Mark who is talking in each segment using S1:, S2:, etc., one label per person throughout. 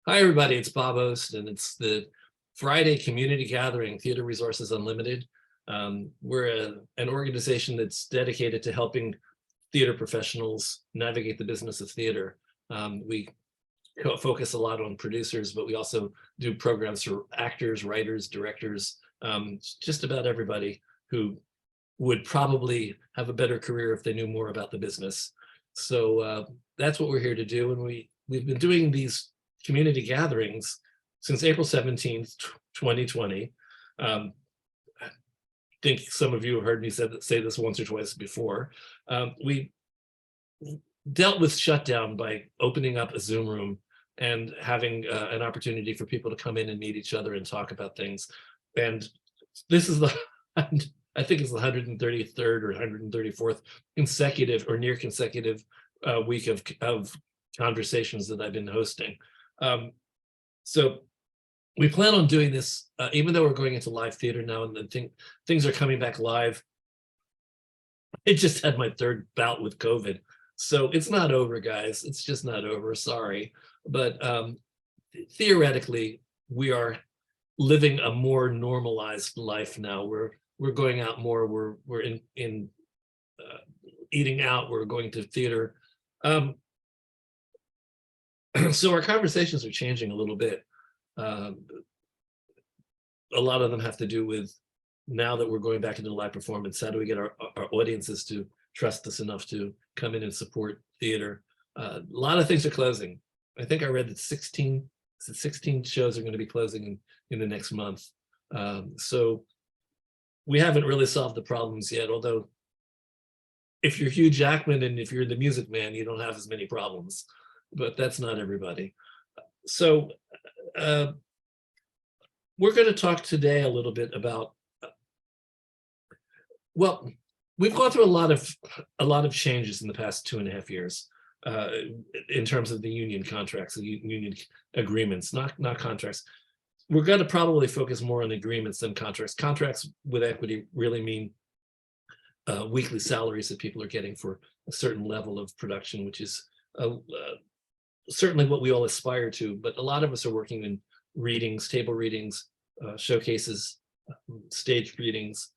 S1: Hi, everybody. It's Bob Ost, and it's the Friday Community Gathering, Theater Resources Unlimited. We're an organization that's dedicated to helping theater professionals navigate the business of theater. We focus a lot on producers, but we also do programs for actors, writers, directors, just about everybody who would probably have a better career if they knew more about the business. So that's what we're here to do. And we've been doing these community gatherings since April 17th, 2020. I think some of you have heard me say this once or twice before. We dealt with shutdown by opening up a Zoom room and having an opportunity for people to come in and meet each other and talk about things. And this is the, I think it's the 133rd or 134th consecutive or near consecutive week of conversations that I've been hosting. So we plan on doing this, even though we're going into live theater now and things are coming back live. I just had my third bout with COVID. So it's not over, guys. It's just not over, sorry. But theoretically, we are living a more normalized life now. We're going out more, we're in eating out, we're going to theater. So our conversations are changing a little bit. A lot of them have to do with, now that we're going back into live performance, how do we get our audiences to trust us enough to come in and support theater? A lot of things are closing. I think I read that 16 shows are going to be closing in the next month. So we haven't really solved the problems yet, although if you're Hugh Jackman and if you're the Music Man, you don't have as many problems, but that's not everybody. So we're going to talk today a little bit about, well, we've gone through a lot of changes in the past 2.5 years in terms of the union contracts, the union agreements, not contracts. We're going to probably focus more on agreements than contracts. Contracts with equity really mean weekly salaries that people are getting for a certain level of production, which is certainly what we all aspire to, but a lot of us are working in readings, table readings, showcases, stage readings.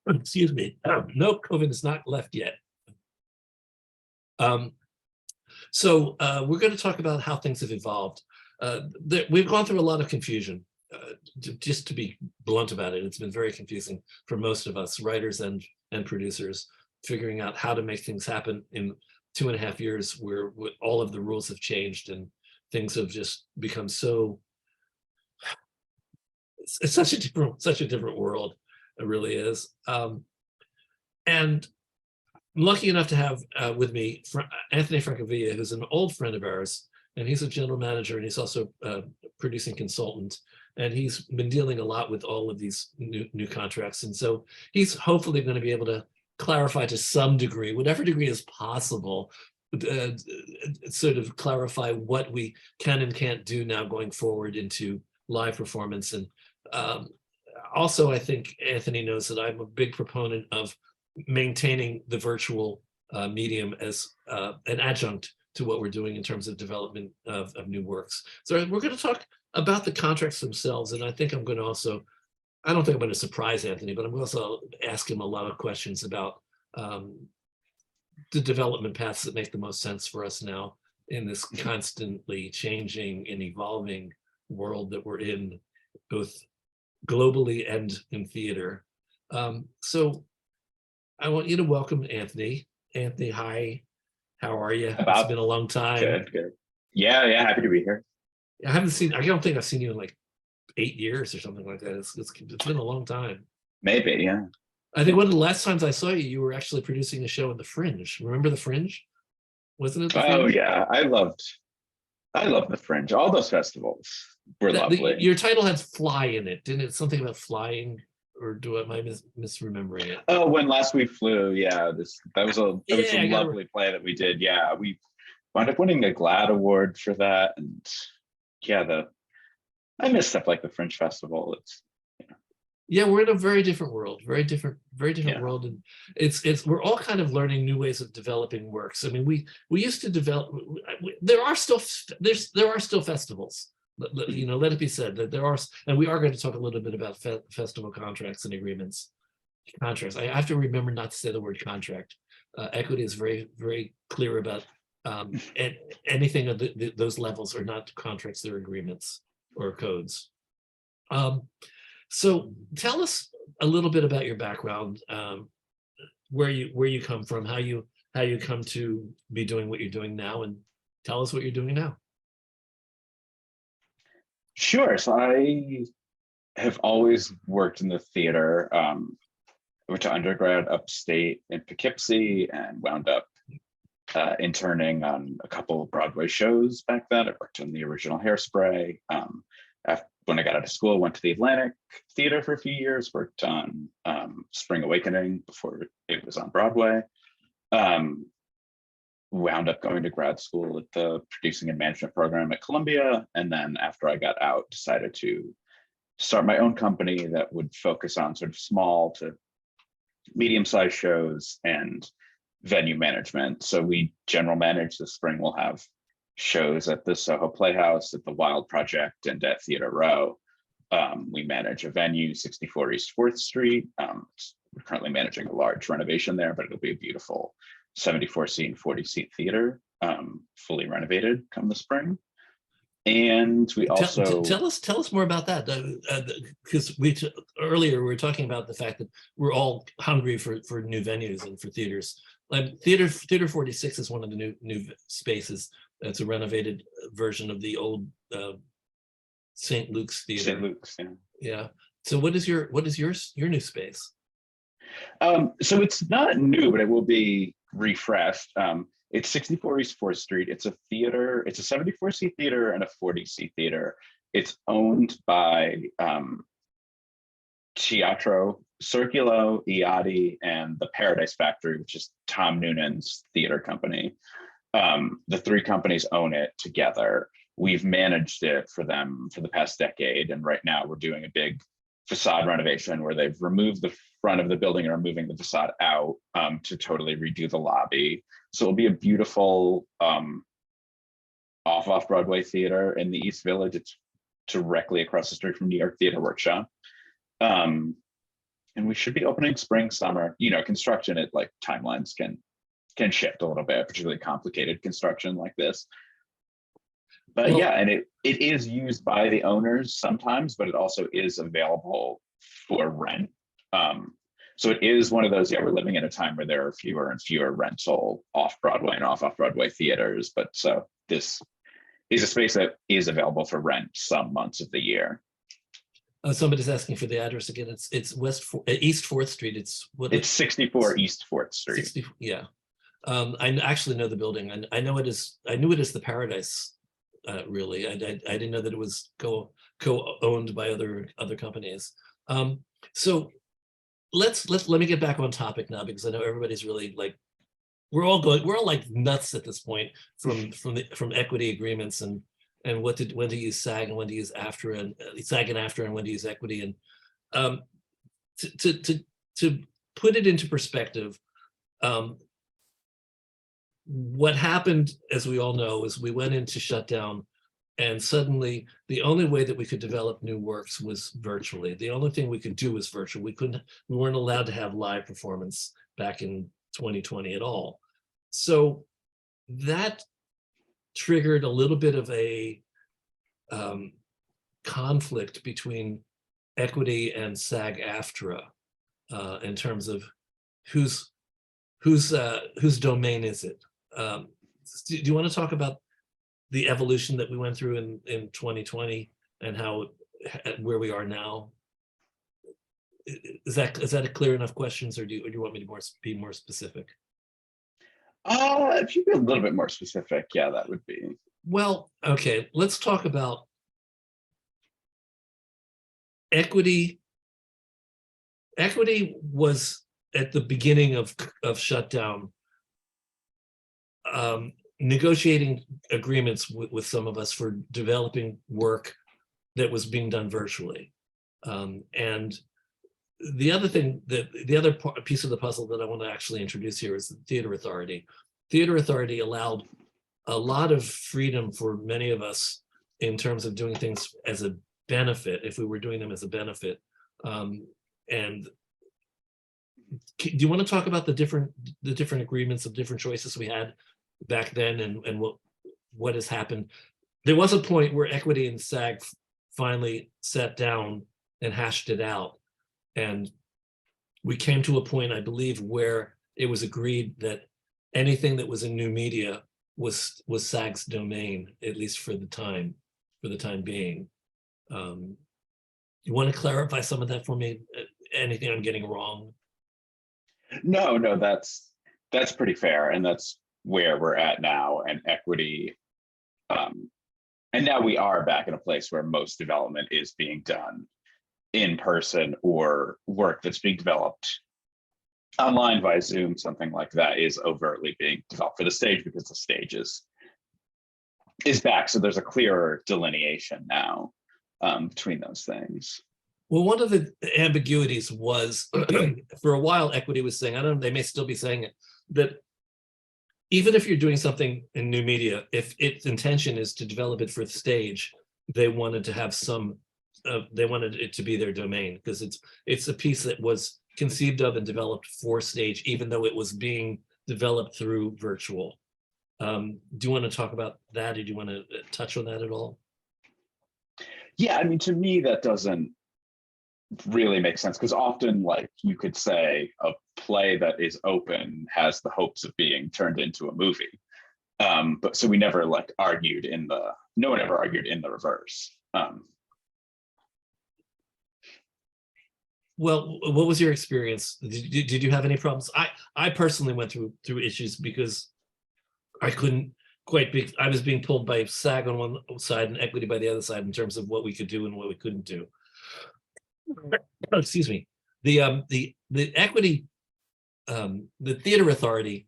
S1: Excuse me. No, COVID is not left yet. So we're going to talk about how things have evolved. We've gone through a lot of confusion. Just to be blunt about it, it's been very confusing for most of us, writers and producers, figuring out how to make things happen in 2.5 years where all of the rules have changed and things have just become so, it's such a different world. It really is. And I'm lucky enough to have with me Anthony Francavilla, who's an old friend of ours, and he's a general manager and he's also a producing consultant. And he's been dealing a lot with all of these new contracts. And so he's hopefully going to be able to clarify to some degree, whatever degree is possible, sort of clarify what we can and can't do now going forward into live performance. And also, I think Anthony knows that I'm a big proponent of maintaining the virtual medium as an adjunct to what we're doing in terms of development of new works. So we're going to talk about the contracts themselves. And I think I'm going to also, I don't think I'm going to surprise Anthony, but I'm also ask him a lot of questions about the development paths that make the most sense for us now in this constantly changing and evolving world that we're in, both globally and in theater. So I want you to welcome Anthony. Anthony, hi. How are you? It's been a long time.
S2: Good. Yeah, happy to be here.
S1: I don't think I've seen you in like 8 years or something like that. It's been a long time.
S2: Maybe, yeah.
S1: I think one of the last times I saw you, you were actually producing a show in the Fringe. Remember the Fringe? Wasn't it the Fringe?
S2: Oh yeah, I loved the Fringe. All those festivals were lovely.
S1: Your title had fly in it, didn't it? Something about flying, or am I misremembering it?
S2: Oh, when last we flew, yeah. That was a lovely play that we did. Yeah, we wound up winning the GLAAD award for that, and yeah, I miss stuff like the Fringe Festival. It's
S1: Yeah, we're in a very different world, very different
S2: Yeah.
S1: world, and we're all kind of learning new ways of developing works. I mean, we used to develop. There are still festivals. You know, let it be said that there are, and we are going to talk a little bit about festival contracts and agreements. Contracts. I have to remember not to say the word contract. Equity is very clear about anything of those levels are not contracts; they're agreements or codes. So tell us a little bit about your background, where you come from, how you come to be doing what you're doing now, and tell us what you're doing now.
S2: Sure. So I have always worked in the theater. I went to undergrad upstate in Poughkeepsie and wound up interning on a couple of Broadway shows back then. I worked on the original Hairspray. When I got out of school, went to the Atlantic Theater for a few years, worked on Spring Awakening before it was on Broadway. Wound up going to grad school at the producing and management program at Columbia. And then after I got out, decided to start my own company that would focus on sort of small to medium-sized shows and venue management. So we general manage. This spring we'll have shows at the Soho Playhouse, at the Wild Project, and at Theater Row. We manage a venue, 64 East 4th Street. We're currently managing a large renovation there, but it'll be a beautiful 74-seat and 40-seat theater, fully renovated come the spring. And we also
S1: tell us more about that, because earlier we were talking about the fact that we're all hungry for new venues and for theaters. Like Theater 46 is one of the new spaces. It's a renovated version of the old St. Luke's Theater.
S2: St. Luke's, yeah.
S1: Yeah. So what is your new space?
S2: So it's not new, but it will be refreshed. It's 64 East 4th Street. It's a theater. It's a 74-seat theater and a 40-seat theater. It's owned by Teatro, Circulo, IATI, and the Paradise Factory, which is Tom Noonan's theater company. The three companies own it together. We've managed it for them for the past decade, and right now we're doing a big facade renovation where they've removed the front of the building and are moving the facade out to totally redo the lobby. So it'll be a beautiful off-Broadway theater in the East Village. It's directly across the street from New York Theater Workshop. And we should be opening spring, summer. You know, construction at like timelines can shift a little bit, particularly complicated construction like this. But well, yeah, and it is used by the owners sometimes, but it also is available for rent. So it is one of those, yeah, we're living in a time where there are fewer and fewer rental off-Broadway and off-Broadway theaters. But so this is a space that is available for rent some months of the year.
S1: Somebody's asking for the address again. It's East 4th Street. It's
S2: 64 East 4th Street.
S1: 60, yeah. I actually know the building. I know it is. I knew it as the Paradise. Really, I didn't know that it was co-owned by other companies. So let me get back on topic now, because I know everybody's really like, we're all like nuts at this point from equity agreements and when to use SAG and when to use AFTRA and SAG and AFTRA and when to use equity. And to put it into perspective, what happened, as we all know, is we went into shutdown, and suddenly the only way that we could develop new works was virtually. The only thing we could do was virtual. We weren't allowed to have live performance back in 2020 at all. So that triggered a little bit of a conflict between equity and SAG-AFTRA in terms of whose domain is it. Do you want to talk about the evolution that we went through in 2020 and where we are now? Is that a clear enough questions, or do you want me to be more specific?
S2: If you be a little bit more specific, yeah, that would be.
S1: Well, okay, let's talk about equity. Equity was at the beginning of shutdown, negotiating agreements with some of us for developing work that was being done virtually. And the other thing that the other piece of the puzzle that I want to actually introduce here is the Theater Authority. Theater Authority allowed a lot of freedom for many of us in terms of doing things as a benefit, if we were doing them as a benefit. And do you want to talk about the different agreements of different choices we had back then, and what has happened? There was a point where Equity and SAG finally sat down and hashed it out, and we came to a point, I believe, where it was agreed that anything that was in new media was SAG's domain, at least for the time being. You want to clarify some of that for me? Anything I'm getting wrong?
S2: No, that's pretty fair, and that's where we're at now. And Equity, and now we are back in a place where most development is being done in person, or work that's being developed online via Zoom, something like that, is overtly being developed for the stage, because the stage is back. So there's a clearer delineation now between those things.
S1: Well, one of the ambiguities was for a while, Equity was saying, I don't know, they may still be saying it, that even if you're doing something in new media, if its intention is to develop it for the stage, they wanted to have some, they wanted it to be their domain, because it's a piece that was conceived of and developed for stage, even though it was being developed through virtual. Do you want to talk about that? Or do you want to touch on that at all?
S2: Yeah, I mean, to me, that doesn't really make sense, because often, like, you could say a play that is open has the hopes of being turned into a movie. But so we never argued no one ever argued in the reverse.
S1: Well, what was your experience? Did you have any problems? I personally went through issues because I couldn't quite be, I was being pulled by SAG on one side and Equity by the other side in terms of what we could do and what we couldn't do. Oh, excuse me. The Equity, the Theater Authority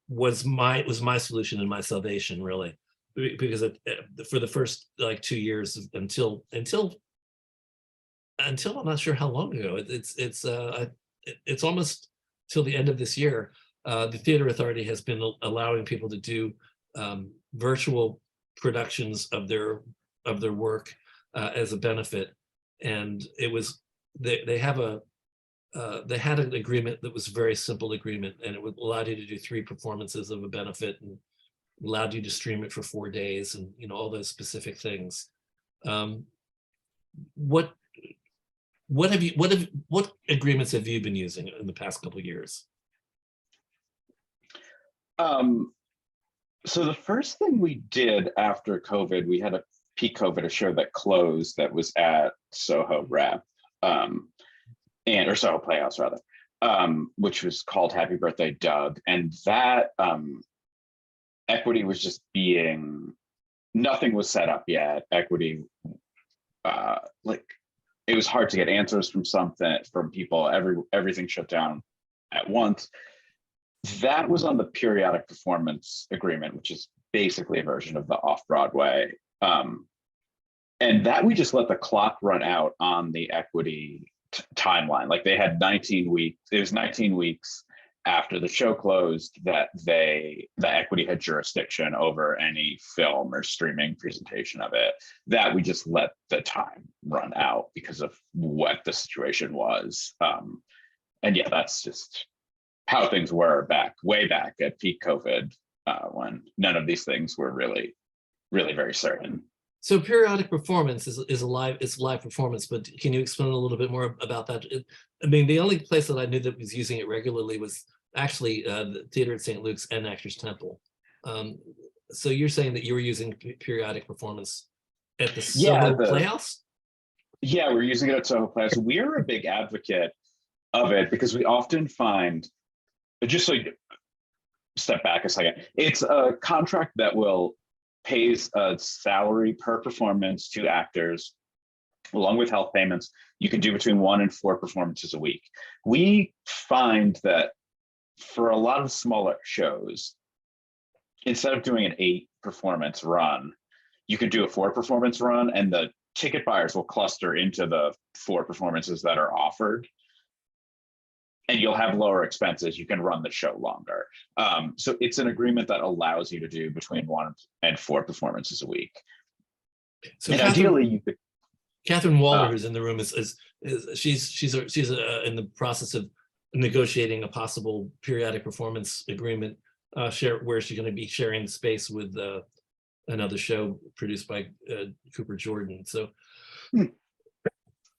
S1: was my solution and my salvation, really, because for the first 2 years until I'm not sure how long ago, it's almost till the end of this year. The Theater Authority has been allowing people to do virtual productions of their work as a benefit, and it was they had an agreement that was a very simple agreement, and it would allow you to do 3 performances of a benefit and allowed you to stream it for 4 days, and all those specific things. What agreements have you been using in the past couple of years?
S2: So the first thing we did after COVID, we had a peak COVID, a show that closed that was at Soho Rep, or Soho Playhouse rather, which was called Happy Birthday, Doug. And that Equity was just nothing was set up yet. Equity, it was hard to get answers from people. Everything shut down at once. That was on the periodic performance agreement, which is basically a version of the off-Broadway. And that we just let the clock run out on the Equity timeline. Like, they had 19 weeks. It was 19 weeks after the show closed that the Equity had jurisdiction over any film or streaming presentation of it. That we just let the time run out because of what the situation was. And yeah, that's just how things were way back at peak COVID, when none of these things were really very certain.
S1: So periodic performance is a live performance, but can you explain a little bit more about that? I mean, the only place that I knew that was using it regularly was actually the Theater at St. Luke's and Actors Temple. So you're saying that you were using periodic performance at the Soho Playhouse?
S2: Yeah, we're using it at Soho Playhouse. We're a big advocate of it because we often find, just so you step back a second, it's a contract that pays a salary per performance to actors, along with health payments. You can do between 1 and 4 performances a week. We find that for a lot of smaller shows, instead of doing an 8 performance run, you could do a 4 performance run, and the ticket buyers will cluster into the 4 performances that are offered, and you'll have lower expenses. You can run the show longer. So it's an agreement that allows you to do between 1 and 4 performances a week.
S1: So
S2: and ideally, you could.
S1: Catherine Waller, who's in the room, she's in the process of negotiating a possible periodic performance agreement, where she's going to be sharing the space with another show produced by Cooper Jordan. So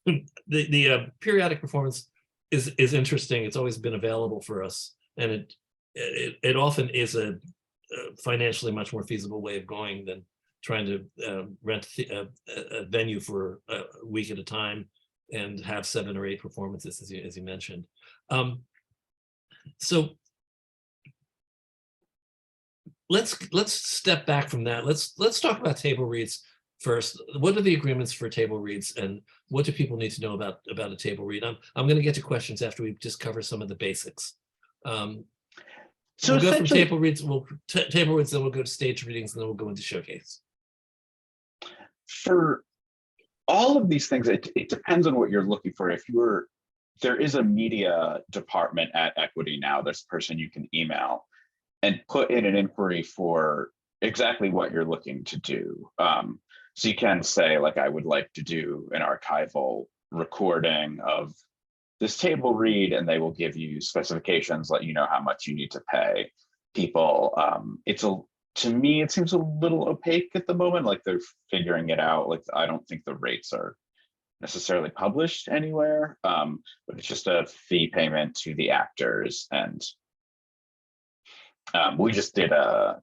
S1: the periodic performance is interesting. It's always been available for us, and it often is a financially much more feasible way of going than trying to rent a venue for a week at a time and have 7 or 8 performances, as you mentioned. So let's step back from that. Let's talk about table reads first. What are the agreements for table reads, and what do people need to know about a table read? I'm going to get to questions after we just cover some of the basics. So we'll go from table reads, table reads, then we'll go to stage readings, and then we'll go into showcase.
S2: For all of these things, it depends on what you're looking for. There is a media department at Equity now. There's a person you can email and put in an inquiry for exactly what you're looking to do. So you can say, like, I would like to do an archival recording of this table read, and they will give you specifications, let you know how much you need to pay people. To me, it seems a little opaque at the moment, like they're figuring it out. Like, I don't think the rates are necessarily published anywhere, but it's just a fee payment to the actors. And we just did a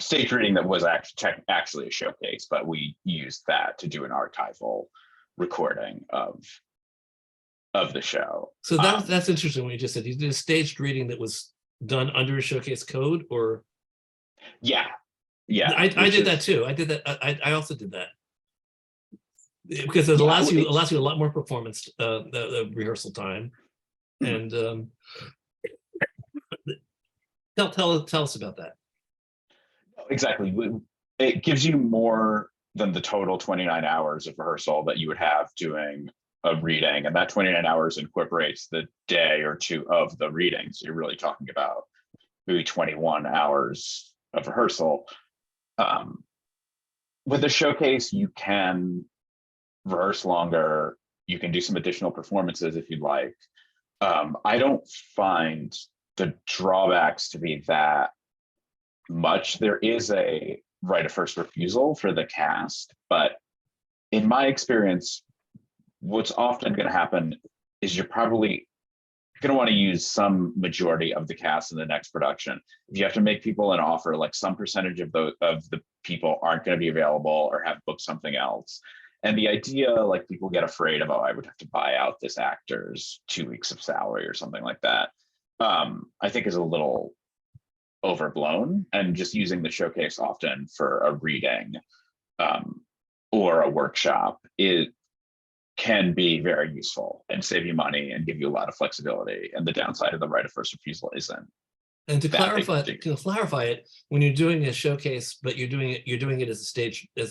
S2: stage reading that was actually a showcase, but we used that to do an archival recording of the show.
S1: So that's interesting. What you just said, you did a staged reading that was done under a showcase code, or?
S2: Yeah.
S1: I did that too. I did that. I also did that because it allows you a lot more performance, the rehearsal time. And tell us about that.
S2: Exactly. It gives you more than the total 29 hours of rehearsal that you would have doing a reading, and that 29 hours incorporates the day or two of the reading. So you're really talking about maybe 21 hours of rehearsal. With a showcase, you can rehearse longer. You can do some additional performances if you'd like. I don't find the drawbacks to be that much. There is a right of first refusal for the cast, but in my experience, what's often going to happen is you're probably going to want to use some majority of the cast in the next production. If you have to make people an offer, like some percentage of the people aren't going to be available or have booked something else. And the idea, like, people get afraid of, oh, I would have to buy out this actor's 2 weeks of salary or something like that, I think is a little overblown. And just using the showcase often for a reading or a workshop, it can be very useful and save you money and give you a lot of flexibility. And the downside of the right of first refusal isn't.
S1: And to clarify it, when you're doing a showcase, but you're doing it as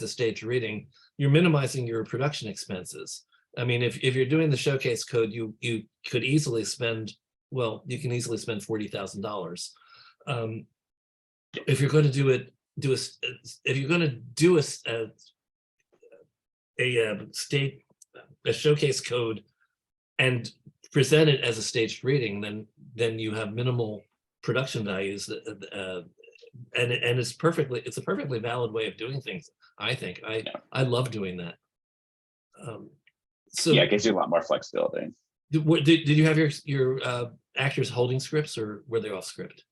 S1: a stage reading, you're minimizing your production expenses. I mean, if you're doing the showcase code, you could easily spend, well, you can easily spend $40,000. If you're going to do a showcase code and present it as a staged reading, then you have minimal production values, and it's a perfectly valid way of doing things. I think I love doing that. So
S2: yeah, it gives you a lot more flexibility.
S1: Did you have your actors holding scripts, or were they off script?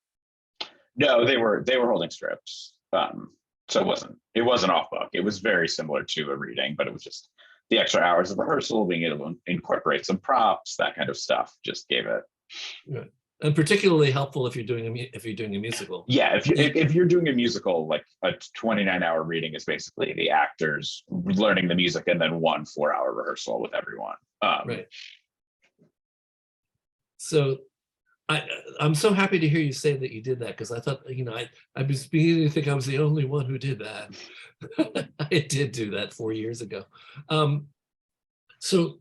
S2: No, they were holding scripts. So it wasn't off book. It was very similar to a reading, but it was just the extra hours of rehearsal, being able to incorporate some props, that kind of stuff, just gave it.
S1: Yeah. And particularly helpful if you're doing a musical.
S2: Yeah, if you're doing a musical, like a 29-hour reading is basically the actors learning the music and then 1 4-hour rehearsal with everyone.
S1: Right. So I'm so happy to hear you say that you did that, because I thought, I was beginning to think I was the only one who did that. I did do that 4 years ago. So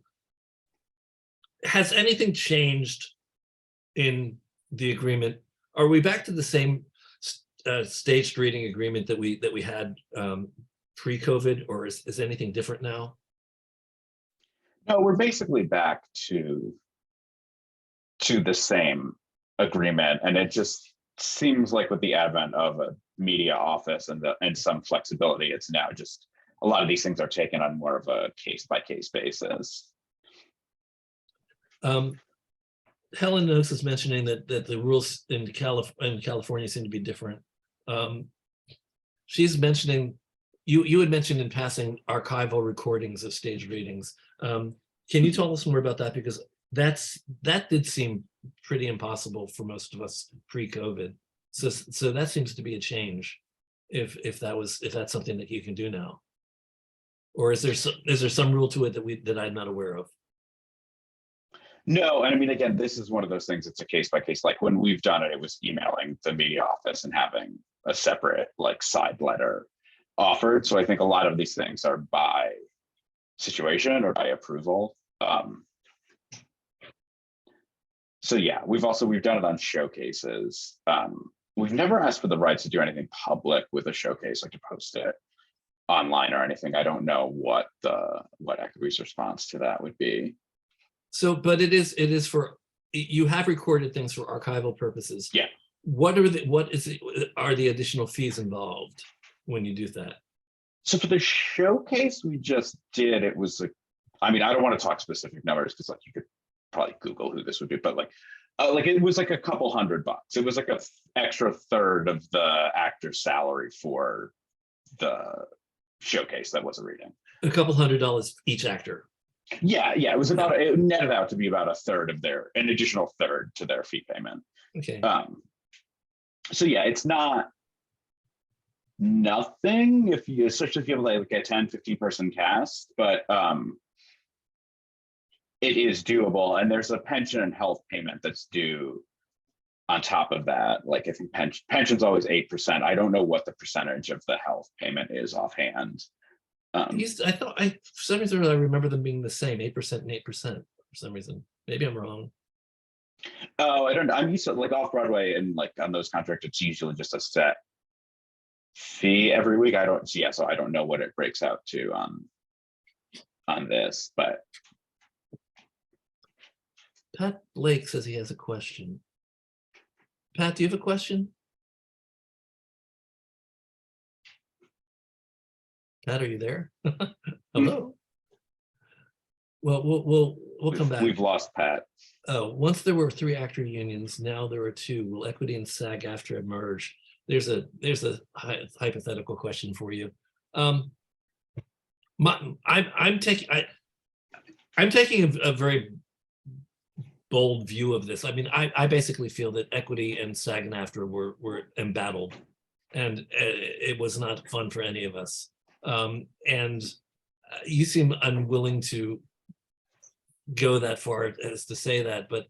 S1: has anything changed in the agreement? Are we back to the same staged reading agreement that we had pre-COVID, or is anything different now?
S2: No, we're basically back to the same agreement, and it just seems like with the advent of a media office and some flexibility, it's now just a lot of these things are taken on more of a case-by-case basis.
S1: Helen Noakes is mentioning that the rules in California seem to be different. She's mentioning, you had mentioned in passing archival recordings of staged readings. Can you tell us more about that? Because that did seem pretty impossible for most of us pre-COVID. So that seems to be a change, if that's something that you can do now. Or is there some rule to it that I'm not aware of?
S2: No, and I mean, again, this is one of those things, it's a case by case. Like when we've done it, it was emailing the media office and having a separate like side letter offered. So I think a lot of these things are by situation or by approval. So yeah, we've done it on showcases. We've never asked for the rights to do anything public with a showcase, like to post it online or anything. I don't know what Equity's response to that would be.
S1: So, but it is for, you have recorded things for archival purposes.
S2: Yeah.
S1: What are the additional fees involved when you do that?
S2: So for the showcase we just did, it was I mean, I don't want to talk specific numbers because like you could probably Google who this would be, but like it was like a couple $100. It was like a extra third of the actor's salary for the showcase that was a reading.
S1: A couple $100 each actor.
S2: Yeah, it was about, it netted out to be about an additional third to their fee payment.
S1: Okay.
S2: So yeah, it's not nothing especially if you have like a 10-15 person cast, but it is doable, and there's a pension and health payment that's due on top of that. Like I think pension's always 8%. I don't know what the percentage of the health payment is offhand.
S1: I thought for some reason I remember them being the same, 8% and 8% for some reason. Maybe I'm wrong.
S2: Oh, I don't know. I'm used to like off Broadway and like on those contracts, it's usually just a set fee every week. So I don't know what it breaks out to on this, but
S1: Pat Blake says he has a question. Pat, do you have a question? Pat, are you there? Hello. Well, we'll come back.
S2: We've lost Pat.
S1: Oh, once there were 3 actor unions, now there are 2. Will Equity and SAG-AFTRA merge? There's a hypothetical question for you. I'm taking a very bold view of this. I mean, I basically feel that Equity and SAG and AFTRA were embattled, and it was not fun for any of us. And you seem unwilling to go that far as to say that, but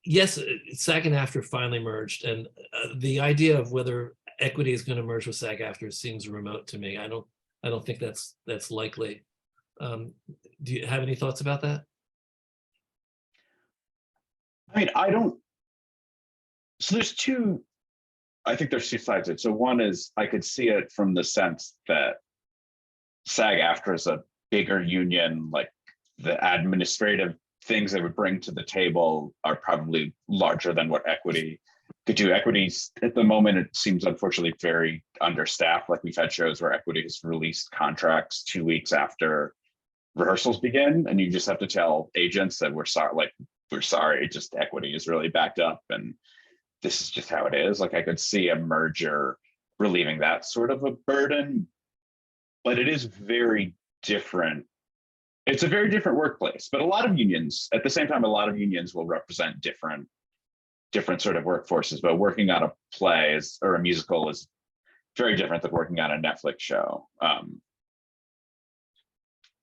S1: yes, SAG and AFTRA finally merged, and the idea of whether Equity is going to merge with SAG-AFTRA seems remote to me. I don't think that's likely. Do you have any thoughts about that?
S2: I mean, I don't. So there's two. I think there's 2 sides to it. So one is I could see it from the sense that SAG-AFTRA is a bigger union, like the administrative things they would bring to the table are probably larger than what Equity could do. Equity's at the moment, it seems unfortunately very understaffed. Like we've had shows where Equity has released contracts 2 weeks after rehearsals begin, and you just have to tell agents that we're sorry, just Equity is really backed up and this is just how it is. Like I could see a merger relieving that sort of a burden, but it is very different. It's a very different workplace, but a lot of unions, at the same time, a lot of unions will represent different sort of workforces, but working on a play or a musical is very different than working on a Netflix show.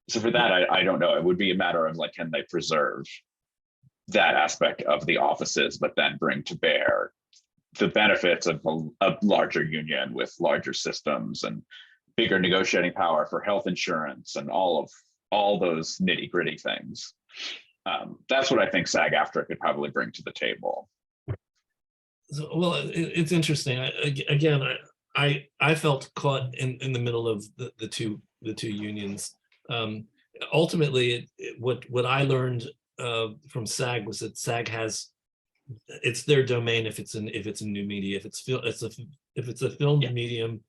S2: So for that, I don't know. It would be a matter of like, can they preserve that aspect of the offices, but then bring to bear the benefits of a larger union with larger systems and bigger negotiating power for health insurance and all those nitty gritty things. That's what I think SAG-AFTRA could probably bring to the table.
S1: So, well, it's interesting. I felt caught in the middle of the two unions. Ultimately, what I learned from SAG was that SAG it's their domain if it's a new media. If it's a film medium,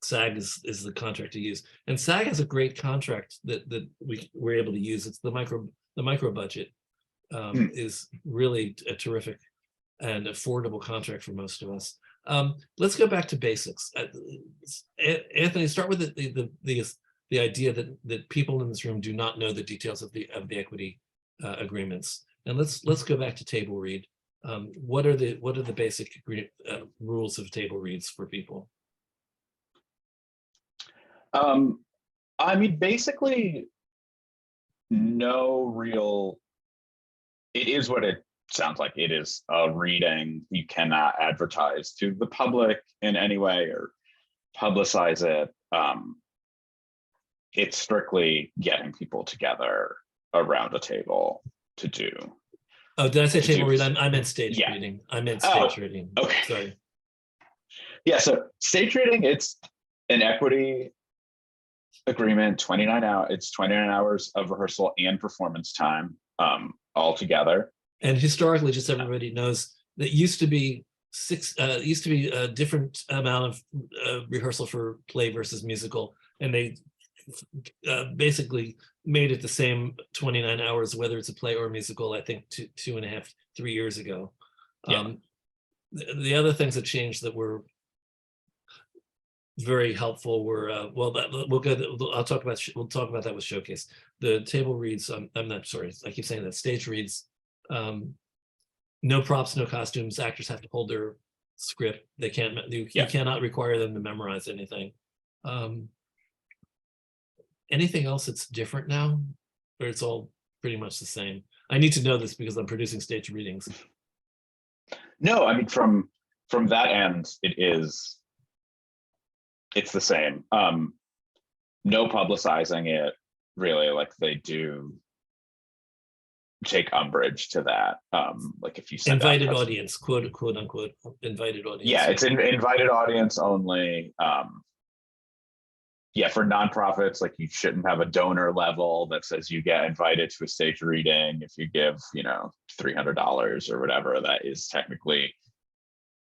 S1: SAG is the contract to use. And SAG has a great contract that we're able to use. It's the micro budget is really a terrific and affordable contract for most of us. Let's go back to basics. Anthony, start with the idea that people in this room do not know the details of the equity agreements, and let's go back to table read. What are the basic rules of table reads for people?
S2: I mean, basically, no real. It is what it sounds like. It is a reading. You cannot advertise to the public in any way or publicize it. It's strictly getting people together around a table to do.
S1: Oh, did I say table read? I meant stage reading. I meant stage reading.
S2: Okay.
S1: Sorry.
S2: Yeah, so stage reading, it's an equity agreement, 29 hours. It's 29 hours of rehearsal and performance time all together.
S1: And historically, just so everybody knows, that used to be a different amount of rehearsal for play versus musical, and they basically made it the same 29 hours, whether it's a play or a musical, I think 2.5, 3 years ago. The other things that changed that were very helpful were we'll talk about that with Showcase. The table reads, I'm not sorry, I keep saying that, stage reads, no props, no costumes. Actors have to hold their script. They can't, you cannot require them to memorize anything. Anything else that's different now, or it's all pretty much the same? I need to know this because I'm producing stage readings.
S2: No, I mean, from that end, it's the same. No publicizing it, really. Like, they do take umbrage to that. Like, if you send
S1: invited audience, quote unquote invited audience.
S2: Yeah, it's an invited audience only. Yeah, for nonprofits, like, you shouldn't have a donor level that says you get invited to a stage reading if you give, $300 or whatever. That is technically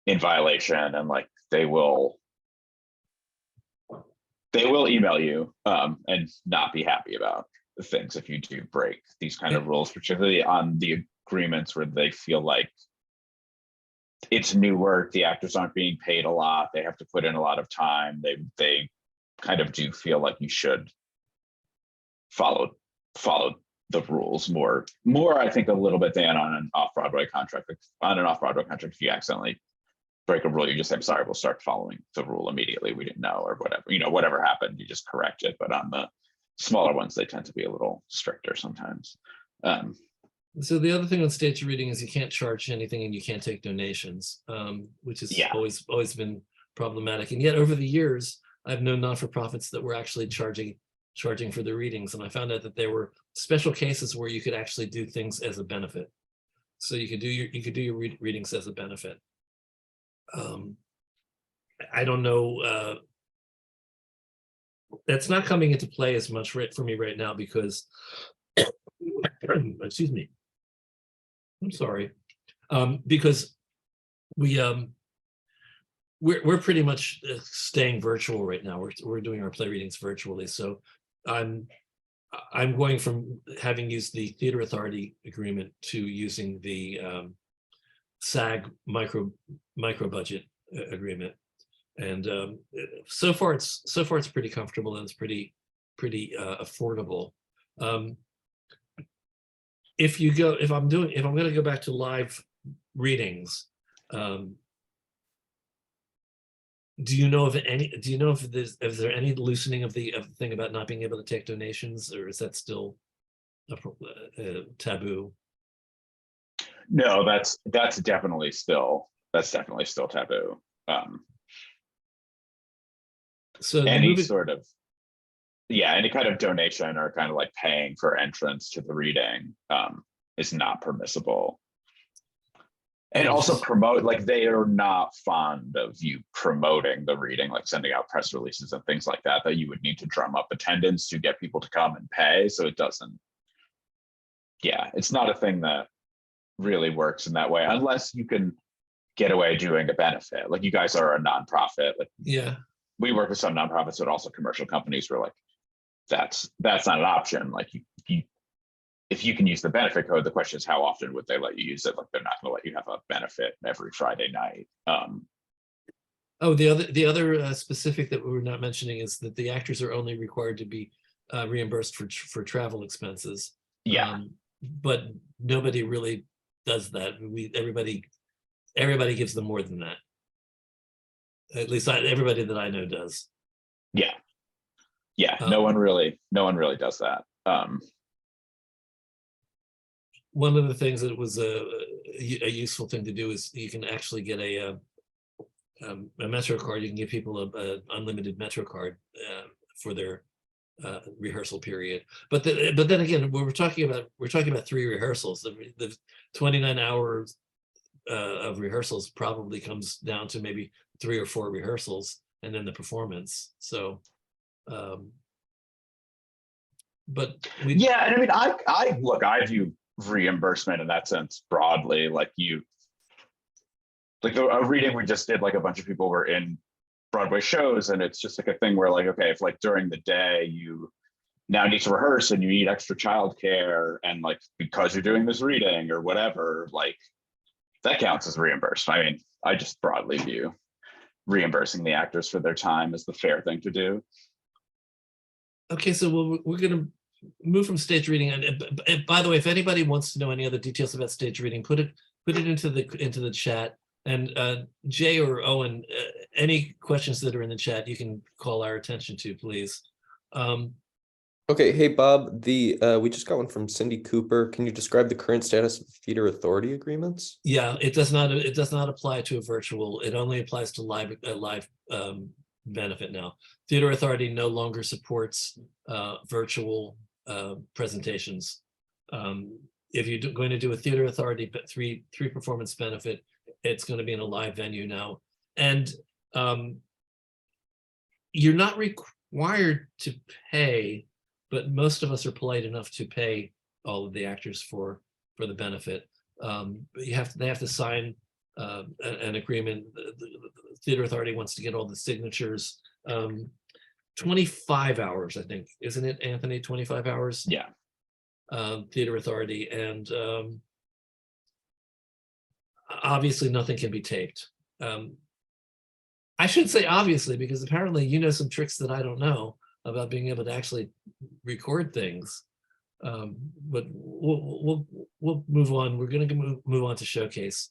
S2: in violation, and like, they will email you and not be happy about the things if you do break these kind of rules, particularly on the agreements where they feel like it's new work, the actors aren't being paid a lot, they have to put in a lot of time, they kind of do feel like you should follow the rules more, I think, a little bit than on an off-Broadway contract. On an off-Broadway contract, if you accidentally break a rule, you just say, I'm sorry, we'll start following the rule immediately, we didn't know, or whatever, whatever happened, you just correct it. But on the smaller ones, they tend to be a little stricter sometimes.
S1: So the other thing on stage reading is you can't charge anything and you can't take donations, which has always been problematic. And yet over the years, I've known not-for-profits that were actually charging for the readings, and I found out that there were special cases where you could actually do things as a benefit. So you could do your readings as a benefit. I don't know. That's not coming into play as much for me right now because, excuse me. I'm sorry, because we're pretty much staying virtual right now. We're doing our play readings virtually. So I'm going from having used the Theater Authority agreement to using the SAG micro budget agreement, and so far it's pretty comfortable and it's pretty affordable. If I'm going to go back to live readings, do you know if is there any loosening of the thing about not being able to take donations, or is that still a taboo?
S2: No, that's definitely still taboo.
S1: So the
S2: Any
S1: movie,
S2: sort of, yeah, any kind of donation or kind of like paying for entrance to the reading is not permissible. And
S1: it was
S2: also
S1: just,
S2: promote, like they are not fond of you promoting the reading, like sending out press releases and things like that you would need to drum up attendance to get people to come and pay. So it doesn't, yeah, it's not a thing that really works in that way unless you can get away doing a benefit. Like you guys are a nonprofit. Like
S1: yeah.
S2: we work with some nonprofits, but also commercial companies where like that's not an option. Like you if you can use the benefit code, the question is how often would they let you use it? Like they're not going to let you have a benefit every Friday night.
S1: Oh, the other specific that we're not mentioning is that the actors are only required to be reimbursed for travel expenses.
S2: Yeah,
S1: But nobody really does that. Everybody gives them more than that. At least everybody that I know does.
S2: yeah, yeah.
S1: Um,
S2: No one really does that.
S1: One of the things that was a useful thing to do is you can actually get a Metro card. You can give people a unlimited Metro card for their rehearsal period. But then again, we're talking about 3 rehearsals. The 29 hours of rehearsals probably comes down to maybe 3 or 4 rehearsals and then the performance. So, but
S2: yeah, and I mean, I view reimbursement in that sense broadly. Like a reading we just did, like a bunch of people were in Broadway shows, and it's just like a thing where like, okay, if like during the day you now need to rehearse and you need extra childcare, and like because you're doing this reading or whatever, like that counts as reimbursed. I mean, I just broadly view reimbursing the actors for their time as the fair thing to do.
S1: okay, so we're going to move from stage reading. And by the way, if anybody wants to know any other details about stage reading, put it into the chat. And Jay or Owen, any questions that are in the chat, you can call our attention to, please.
S3: Okay, hey Bob, we just got one from Cindy Cooper. Can you describe the current status of theater authority agreements?
S1: Yeah, it does not apply to a virtual. It only applies to live benefit now. Theater Authority no longer supports virtual presentations. If you're going to do a Theater Authority three performance benefit, it's going to be in a live venue now. And you're not required to pay, but most of us are polite enough to pay all of the actors for the benefit. But they have to sign an agreement. The Theater Authority wants to get all the signatures. 25 hours, I think, isn't it, Anthony? 25 hours.
S2: Yeah.
S1: Theater Authority, and obviously nothing can be taped. I should say obviously, because apparently you know some tricks that I don't know about being able to actually record things. But we'll move on. We're going to move on to Showcase.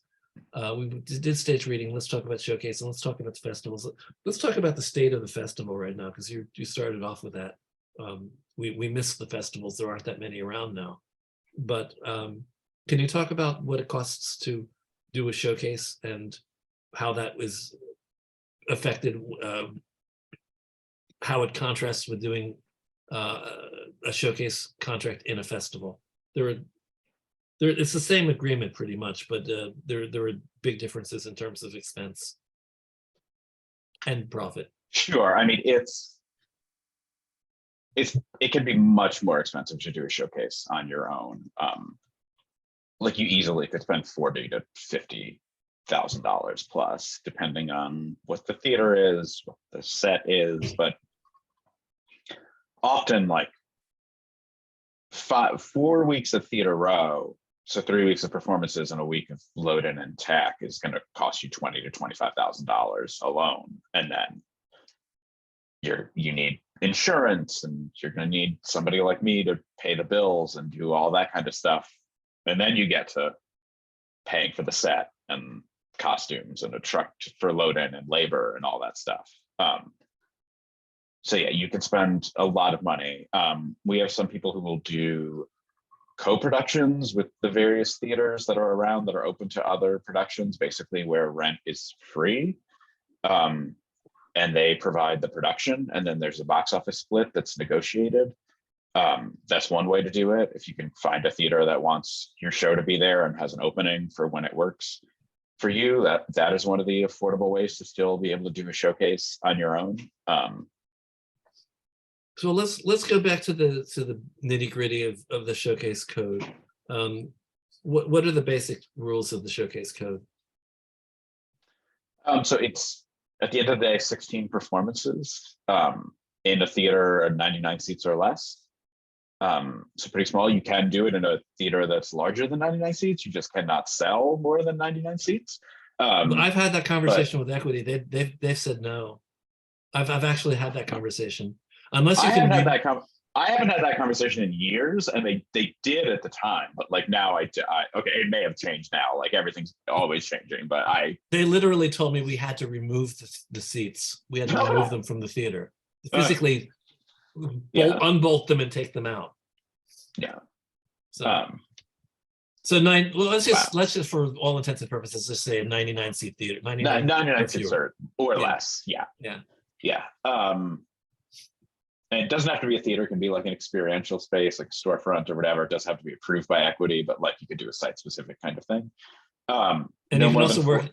S1: We did stage reading. Let's talk about Showcase, and let's talk about the festivals. Let's talk about the state of the festival right now, because you started off with that. We missed the festivals. There aren't that many around now. But can you talk about what it costs to do a Showcase and how that was affected, how it contrasts with doing a Showcase contract in a festival? It's the same agreement pretty much, but there are big differences in terms of expense and profit.
S2: Sure. I mean, it can be much more expensive to do a Showcase on your own. Like you easily could spend $40,000 to $50,000 plus, depending on what the theater is, what the set is. But often, like 4 weeks of theater row, so 3 weeks of performances and a week of load in and tech is going to cost you $20,000 to $25,000 alone, and then you need insurance, and you're going to need somebody like me to pay the bills and do all that kind of stuff, and then you get to paying for the set and costumes and a truck for load in and labor and all that stuff. So yeah, you can spend a lot of money. We have some people who will do co-productions with the various theaters that are around that are open to other productions, basically where rent is free. And they provide the production, and then there's a box office split that's negotiated. That's one way to do it. If you can find a theater that wants your show to be there and has an opening for when it works for you, that is one of the affordable ways to still be able to do a showcase on your own.
S1: So let's go back to the nitty gritty of the showcase code. What are the basic rules of the showcase code?
S2: So it's at the end of the day, 16 performances in a theater at 99 seats or less. So pretty small. You can do it in a theater that's larger than 99 seats. You just cannot sell more than 99 seats.
S1: I've had that conversation with Equity. They've said no. I've actually had that conversation. Unless you can.
S2: I haven't had that conversation in years, and they did at the time, but like now okay, it may have changed now. Like everything's always changing, but
S1: they literally told me we had to remove the seats. We had to remove them from the theater, physically unbolt them and take them out.
S2: Yeah.
S1: So nine. Well, let's just for all intents and purposes just say a 99 seat theater.
S2: 99 seats or less. Yeah. And it doesn't have to be a theater, it can be like an experiential space, like a storefront or whatever. It does have to be approved by Equity, but like you could do a site-specific kind of thing.
S1: And you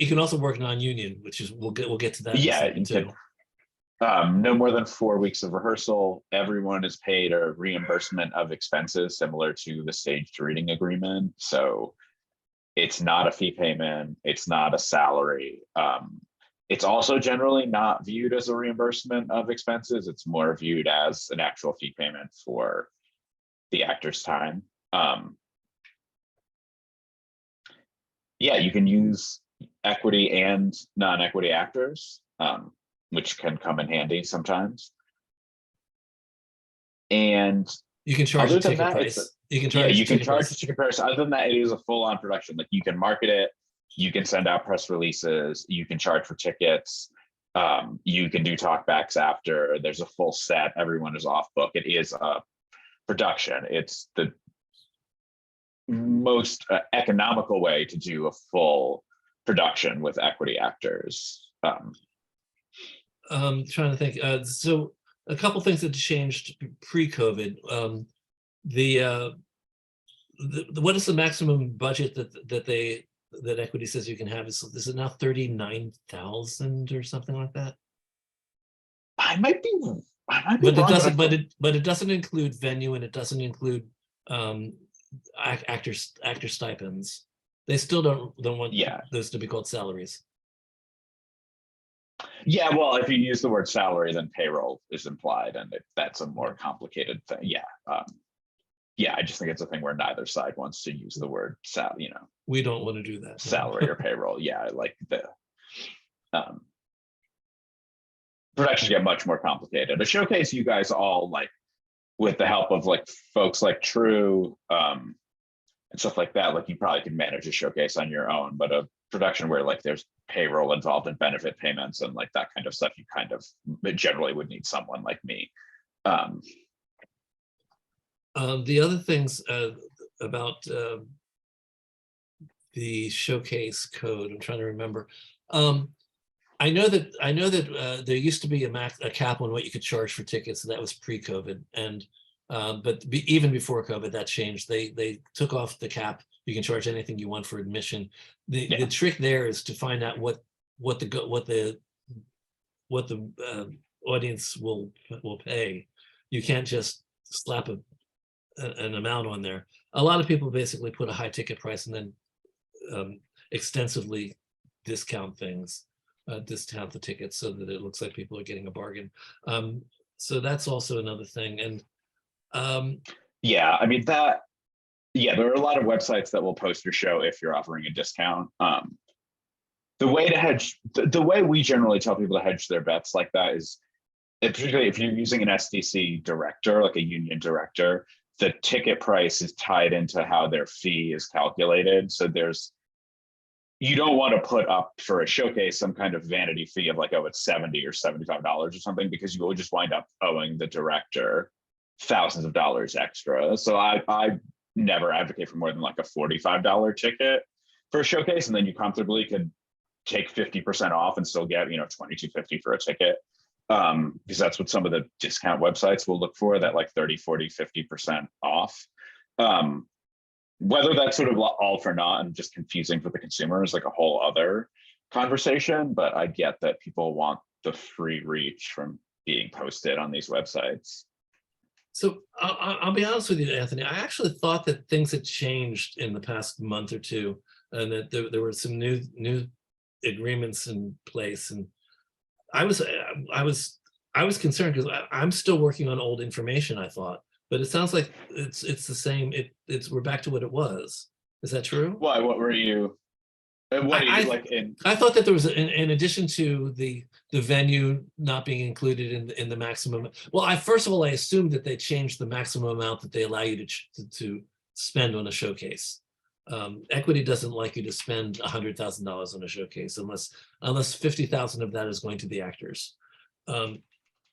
S1: can also work non-union, which is we'll get to that.
S2: Yeah, too. No more than 4 weeks of rehearsal. Everyone is paid a reimbursement of expenses similar to the staged reading agreement. So it's not a fee payment, it's not a salary. It's also generally not viewed as a reimbursement of expenses. It's more viewed as an actual fee payment for the actor's time. Yeah, you can use equity and non-equity actors, which can come in handy sometimes. And
S1: you can charge a ticket price. You can charge
S2: a ticket price. Other than that, it is a full-on production. Like you can market it. You can send out press releases, you can charge for tickets, you can do talkbacks after, there's a full set, everyone is off book. It is a production. It's the most economical way to do a full production with equity actors.
S1: Trying to think. So a couple things that changed pre-COVID. What is the maximum budget that Equity says you can have? Is it now 39,000 or something like that?
S2: I might be
S1: but
S2: wrong,
S1: it doesn't. But it doesn't include venue, and it doesn't include actor stipends. They still don't want those to be called salaries.
S2: Yeah, well, if you use the word salary, then payroll is implied, and that's a more complicated thing. Yeah, I just think it's a thing where neither side wants to use the word
S1: we don't want to do that.
S2: Salary or payroll. Yeah, like the productions get much more complicated. A showcase, you guys all like with the help of like folks like TRU and stuff like that, like you probably can manage a showcase on your own, but a production where like there's payroll involved and benefit payments and like that kind of stuff, you kind of generally would need someone like me.
S1: The other things about the showcase code, I'm trying to remember. I know that there used to be a cap on what you could charge for tickets, and that was pre-COVID. And even before COVID, that changed. They took off the cap. You can charge anything you want for admission. The trick there is to find out what the audience will pay. You can't just slap an amount on there. A lot of people basically put a high ticket price and then extensively discount things, discount the tickets so that it looks like people are getting a bargain. So that's also another thing. And
S2: yeah, I mean there are a lot of websites that will post your show if you're offering a discount. The way to hedge, the way we generally tell people to hedge their bets like that is, particularly if you're using an SDC director, like a union director, the ticket price is tied into how their fee is calculated. So you don't want to put up for a showcase some kind of vanity fee of like, oh, it's $70 or $75 or something, because you will just wind up owing the director thousands of dollars extra. So I never advocate for more than like a $45 ticket for a showcase, and then you comfortably could take 50% off and still get, $22.50 for a ticket. Because that's what some of the discount websites will look for, that like 30, 40, 50% off. Whether that's sort of all for naught and just confusing for the consumer is like a whole other conversation, but I get that people want the free reach from being posted on these websites.
S1: So I'll be honest with you, Anthony. I actually thought that things had changed in the past month or two, and that there were some new agreements in place. And I was concerned because I'm still working on old information, I thought, but it sounds like it's the same. We're back to what it was. Is that true?
S2: Why? What were you? What do you like in?
S1: I thought that there was, in addition to the venue not being included in the maximum. Well, first of all, I assumed that they changed the maximum amount that they allow you to spend on a showcase. Equity doesn't like you to spend $100,000 on a showcase unless 50,000 of that is going to the actors.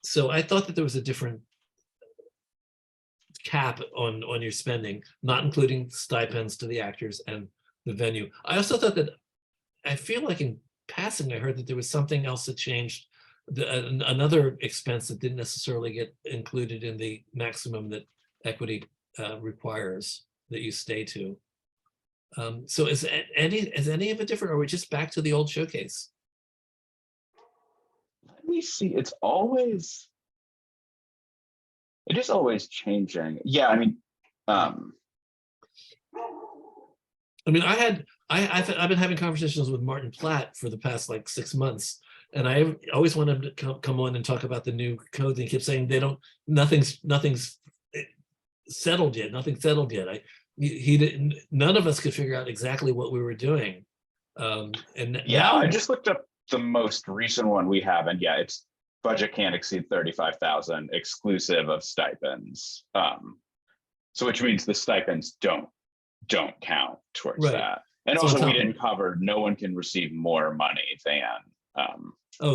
S1: So I thought that there was a different cap on your spending, not including stipends to the actors and the venue. I also thought that, I feel like in passing, I heard that there was something else that changed, another expense that didn't necessarily get included in the maximum that equity requires that you stay to. So is any of it different, or are we just back to the old showcase?
S2: Let me see. It is always changing. Yeah, I mean, I've been having conversations with Martin Platt for the past like 6 months, and I always want him to come on and talk about the new code. And he keeps saying nothing's settled yet. Nothing's settled yet. He didn't. None of us could figure out exactly what we were doing. And yeah,
S1: now
S2: I just looked up the most recent one we have, and yeah, its budget can't exceed 35,000 exclusive of stipends. So which means the stipends don't count towards that. And
S1: So
S2: also we didn't cover, no one can receive more money than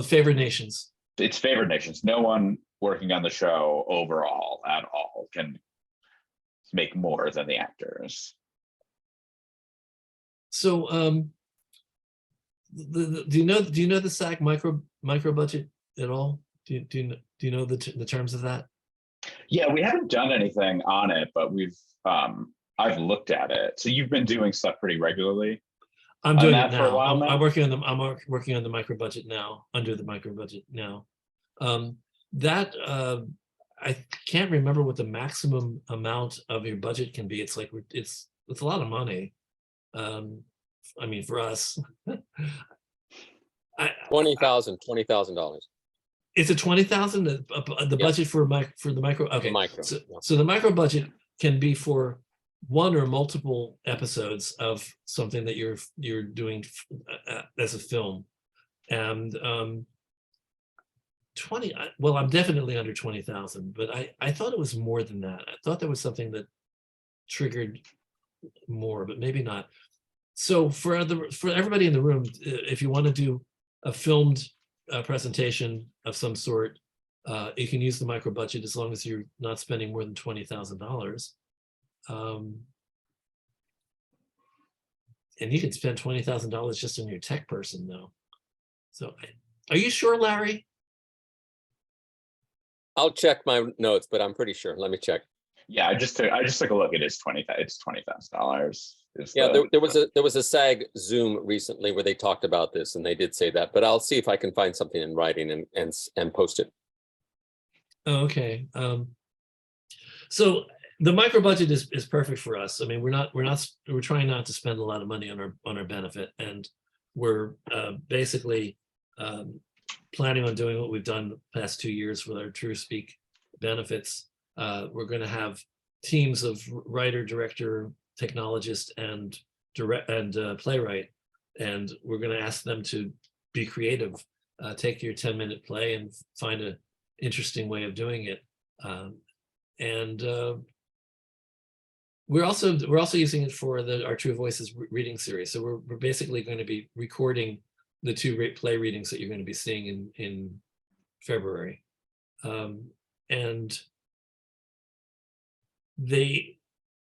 S1: favored nations.
S2: It's favored nations. No one working on the show overall at all can make more than the actors.
S1: So do you know the SAG micro budget at all? Do you know the terms of that?
S2: Yeah, we haven't done anything on it, but I've looked at it. So you've been doing stuff pretty regularly.
S1: I'm doing it
S2: for a
S1: now.
S2: while
S1: I'm working on the micro budget now, under the micro budget now. I can't remember what the maximum amount of your budget can be. It's like it's a lot of money. I mean, for us,
S4: $20,000.
S1: Is it 20,000? The budget for the micro? Okay, so the micro budget can be for one or multiple episodes of something that you're doing as a film, and 20. Well, I'm definitely under 20,000, but I thought it was more than that. I thought there was something that triggered more, but maybe not. So for everybody in the room, if you want to do a filmed presentation of some sort, you can use the micro budget as long as you're not spending more than $20,000. And you can spend $20,000 just on your tech person, though. So, are you sure, Larry?
S4: I'll check my notes, but I'm pretty sure. Let me check.
S2: Yeah, I just took a look. It's $20,000.
S4: Yeah, there was a SAG Zoom recently where they talked about this, and they did say that. But I'll see if I can find something in writing and post it.
S1: Oh, okay. So the micro budget is perfect for us. I mean, we're trying not to spend a lot of money on our benefit, and we're basically planning on doing what we've done the past 2 years with our TRU Speak benefits. We're going to have teams of writer, director, technologist, and playwright, and we're going to ask them to be creative. Take your 10-minute play and find an interesting way of doing it. And we're also using it for our True Voices reading series. So we're basically going to be recording the 2 play readings that you're going to be seeing in February, and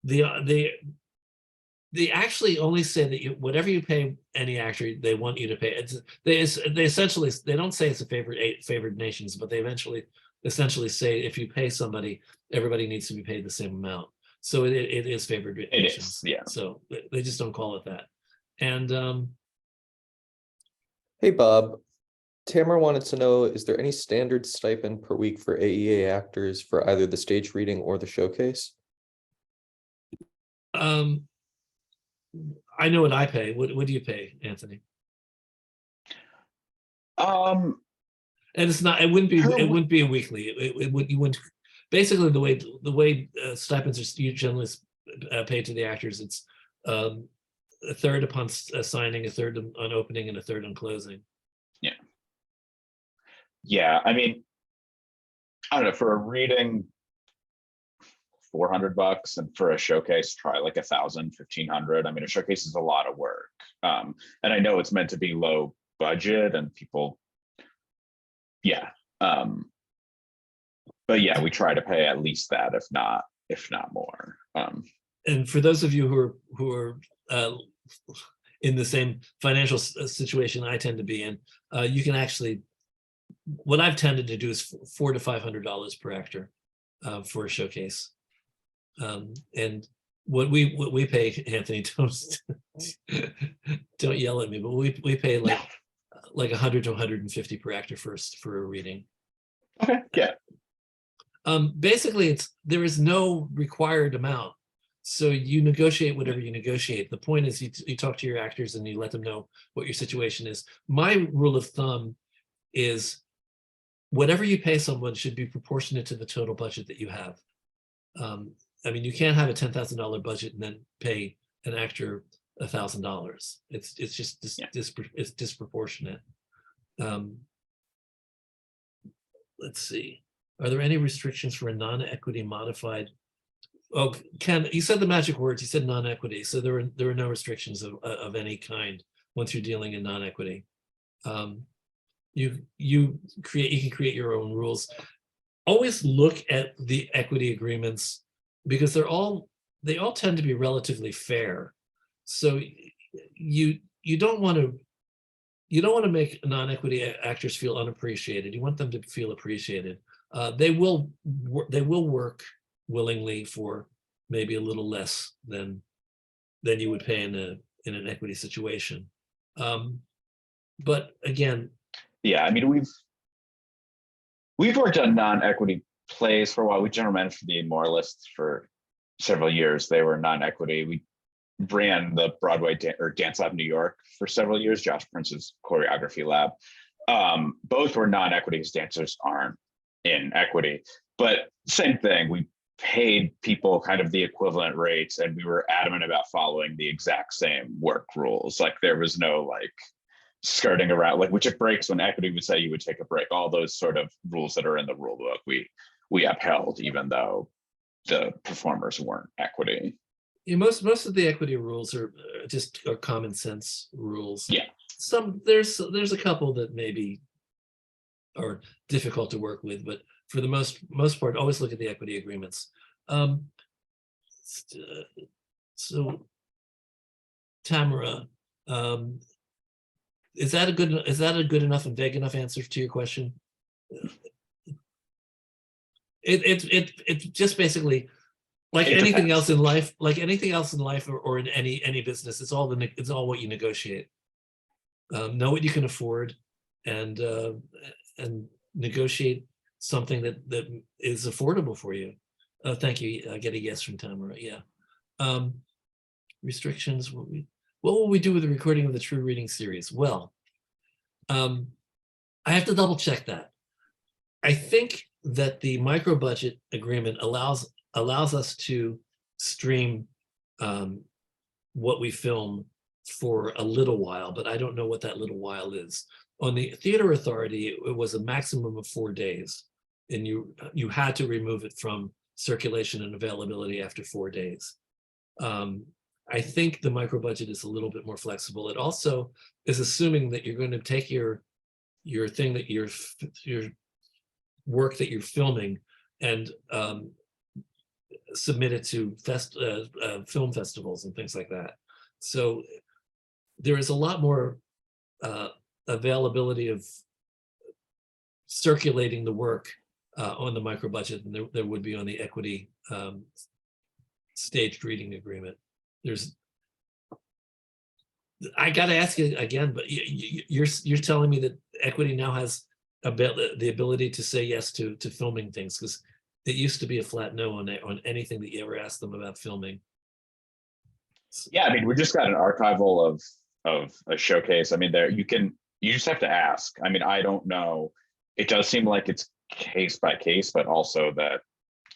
S1: they actually only say that whatever you pay any actor, they want you to pay. They essentially, they don't say it's a favored nations, but they essentially say if you pay somebody, everybody needs to be paid the same amount. So it is favored nations.
S2: Yeah.
S1: So they just don't call it that. And
S3: Hey, Bob. Tamara wanted to know, is there any standard stipend per week for AEA actors for either the stage reading or the showcase?
S1: I know what I pay. What do you pay, Anthony?
S2: Um,
S1: And it's not. It wouldn't be a weekly. It would. You wouldn't. Basically, the way stipends are generally paid to the actors, it's a third upon signing, a third on opening, and a third on closing.
S2: yeah, I mean, I don't know, for a reading, $400, and for a showcase, try like 1,000, 1,500. I mean, a showcase is a lot of work. And I know it's meant to be low budget and people, yeah. But yeah, we try to pay at least that, if not more.
S1: And for those of you who are in the same financial situation I tend to be in, you can actually, what I've tended to do is $400 to $500 per actor for a showcase. And what we pay, Anthony, don't yell at me, but we pay like 100 to 150 per actor for a reading.
S2: Okay, yeah.
S1: Basically, there is no required amount. So you negotiate whatever you negotiate. The point is you talk to your actors and you let them know what your situation is. My rule of thumb is whatever you pay someone should be proportionate to the total budget that you have. I mean, you can't have a $10,000 budget and then pay an actor $1,000. It's just it's disproportionate. Let's see. Are there any restrictions for a non-equity modified? Oh, Ken, you said the magic words. You said non-equity, so there are no restrictions of any kind once you're dealing in non-equity. You can create your own rules. Always look at the equity agreements because they all tend to be relatively fair. So you don't want to make non-equity actors feel unappreciated. You want them to feel appreciated. They will work willingly for maybe a little less than you would pay in an equity situation. But again,
S2: Yeah, I mean, we've worked on non-equity plays for a while. We general managed for the Moralists for several years. They were non-equity. We ran the Broadway Dance Lab New York for several years, Josh Prince's choreography lab. Both were non-equity because dancers aren't in equity, but same thing. We paid people kind of the equivalent rates and we were adamant about following the exact same work rules. Like there was no like skirting around, like which it breaks when equity would say you would take a break. All those sort of rules that are in the rule book, we upheld, even though the performers weren't equity.
S1: Yeah, most of the equity rules are just common sense rules.
S2: Yeah.
S1: There's a couple that maybe are difficult to work with, but for the most part, always look at the equity agreements. So Tamara, is that a good enough and vague enough answer to your question? It's just basically like anything else in life, or in any business, it's all what you negotiate. Know what you can afford, and negotiate something that is affordable for you. Thank you. I get a yes from Tamara. Yeah. Restrictions. What will we do with the recording of the True Reading series? Well, I have to double check that. I think that the micro budget agreement allows us to stream what we film for a little while, but I don't know what that little while is. On the Theater Authority, it was a maximum of 4 days, and you had to remove it from circulation and availability after 4 days. I think the micro budget is a little bit more flexible. It also is assuming that you're going to take your thing that your work that you're filming and submitted to film festivals and things like that. So there is a lot more availability of circulating the work on the micro budget than there would be on the equity staged reading agreement. I got to ask you again, but you're telling me that equity now has the ability to say yes to filming things, because it used to be a flat no on anything that you ever asked them about filming.
S2: Yeah, I mean, we just got an archival of a showcase. I mean, you just have to ask. I mean, I don't know. It does seem like it's case by case, but also that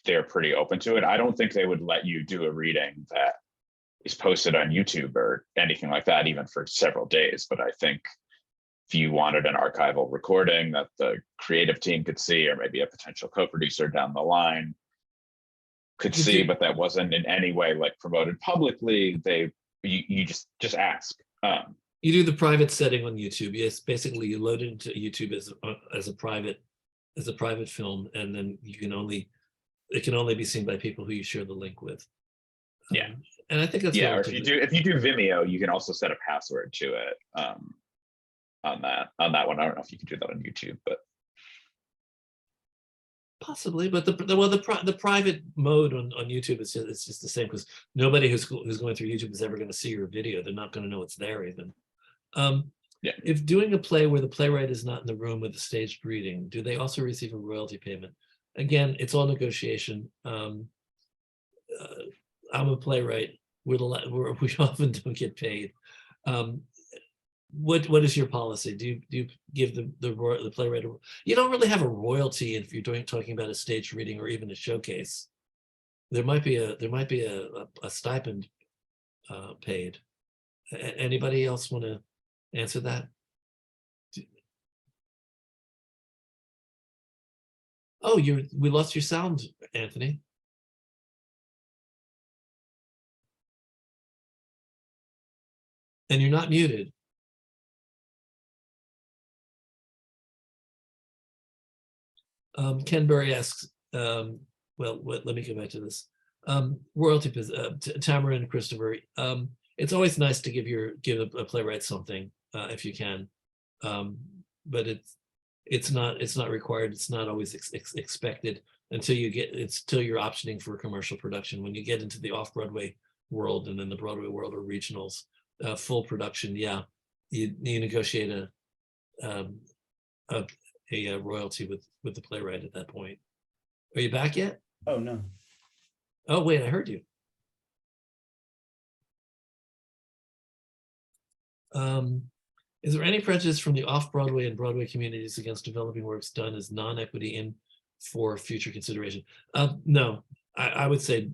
S2: they're pretty open to it. I don't think they would let you do a reading that is posted on YouTube or anything like that, even for several days. But I think if you wanted an archival recording that the creative team could see, or maybe a potential co-producer down the line could see, but that wasn't in any way like promoted publicly, you just ask.
S1: You do the private setting on YouTube. Yes, basically you load it into YouTube as a private film, and then it can only be seen by people who you share the link with.
S2: Yeah,
S1: and I think that's
S2: or if you do Vimeo, you can also set a password to it. On that one, I don't know if you can do that on YouTube, but
S1: possibly. But the private mode on YouTube is just the same, because nobody who's going through YouTube is ever going to see your video. They're not going to know it's there even. If doing a play where the playwright is not in the room with the staged reading, do they also receive a royalty payment? Again, it's all negotiation. I'm a playwright. We often don't get paid. What is your policy? Do you give the playwright you don't really have a royalty if you're talking about a staged reading or even a showcase. There might be a stipend paid. Anybody else want to answer that? Oh, we lost your sound, Anthony. And you're not muted. Ken Berry asks, let me go back to this. Royalty, Tamara and Christopher, it's always nice to give a playwright something if you can, but it's not required. It's not always expected until you're optioning for a commercial production. When you get into the off-Broadway world and then the Broadway world or regionals, full production, you negotiate a royalty with the playwright at that point. Are you back yet?
S5: Oh, no.
S1: Oh, wait, I heard you. Is there any prejudice from the off-Broadway and Broadway communities against developing works done as non-equity in for future consideration? No, I would say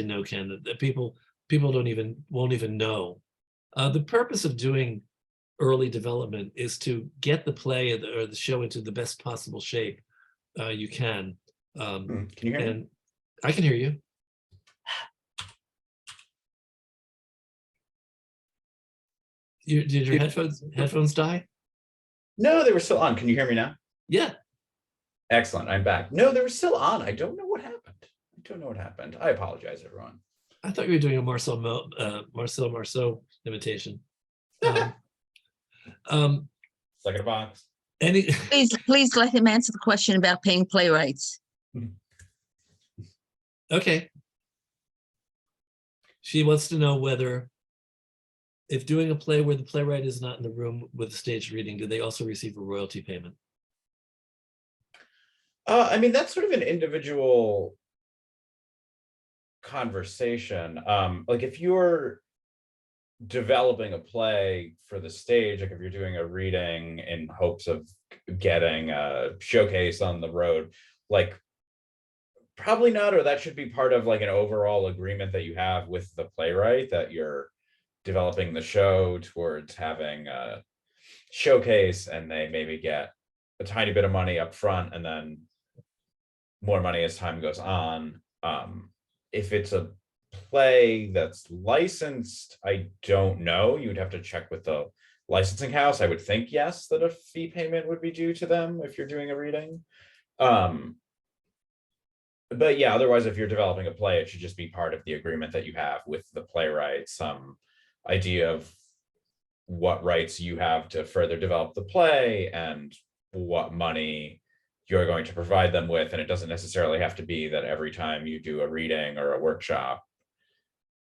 S1: no, Ken. That people won't even know. The purpose of doing early development is to get the play or the show into the best possible shape you can.
S5: Can you hear me?
S1: I can hear you. Did your headphones die?
S5: No, they were still on. Can you hear me now?
S1: Yeah.
S5: Excellent. I'm back. No, they were still on. I don't know what happened. I apologize, everyone.
S1: I thought you were doing a Marcel Marceau imitation.
S5: Stuck in a box.
S6: Please let him answer the question about paying playwrights.
S1: Okay. She wants to know whether, if doing a play where the playwright is not in the room with the staged reading, do they also receive a royalty payment?
S5: I mean, that's sort of an individual conversation. Like if you're developing a play for the stage, like if you're doing a reading in hopes of getting a showcase on the road, like probably not, or that should be part of like an overall agreement that you have with the playwright, that you're developing the show towards having a showcase, and they maybe get a tiny bit of money up front and then more money as time goes on. If it's a play that's licensed, I don't know. You'd have to check with the licensing house. I would think yes, that a fee payment would be due to them if you're doing a reading. but yeah, otherwise, if you're developing a play, it should just be part of the agreement that you have with the playwright, some idea of what rights you have to further develop the play and what money you're going to provide them with. And it doesn't necessarily have to be that every time you do a reading or a workshop,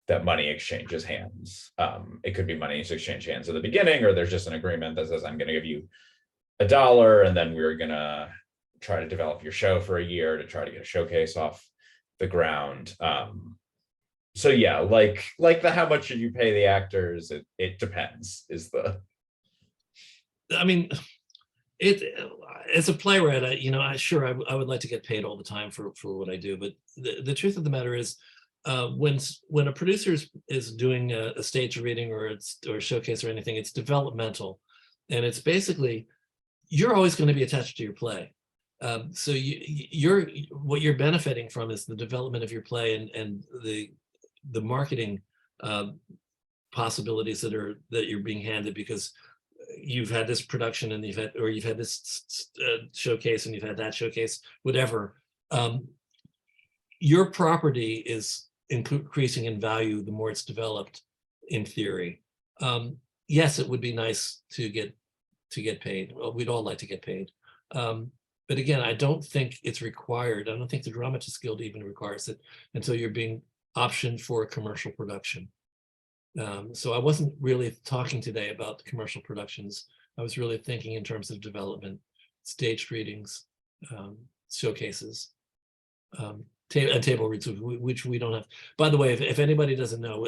S5: that money exchanges hands. It could be money exchange hands at the beginning, or there's just an agreement that says, I'm going to give you $1, and then we're going to try to develop your show for a year to try to get a showcase off the ground. So yeah, like the how much should you pay the actors? It depends. Is the
S1: I mean, as a playwright, I would like to get paid all the time for what I do. But the truth of the matter is, when a producer is doing a stage reading or a showcase or anything, it's developmental, and it's basically you're always going to be attached to your play. So what you're benefiting from is the development of your play and the marketing possibilities that you're being handed, because you've had this production and you've had this showcase and you've had that showcase, whatever. Your property is increasing in value the more it's developed, in theory. Yes, it would be nice to get paid. Well, we'd all like to get paid. But again, I don't think it's required. I don't think the Dramatists Guild even requires it until you're being optioned for a commercial production. So I wasn't really talking today about the commercial productions. I was really thinking in terms of development, staged readings, showcases, and table reads, which we don't have. By the way, if anybody doesn't know,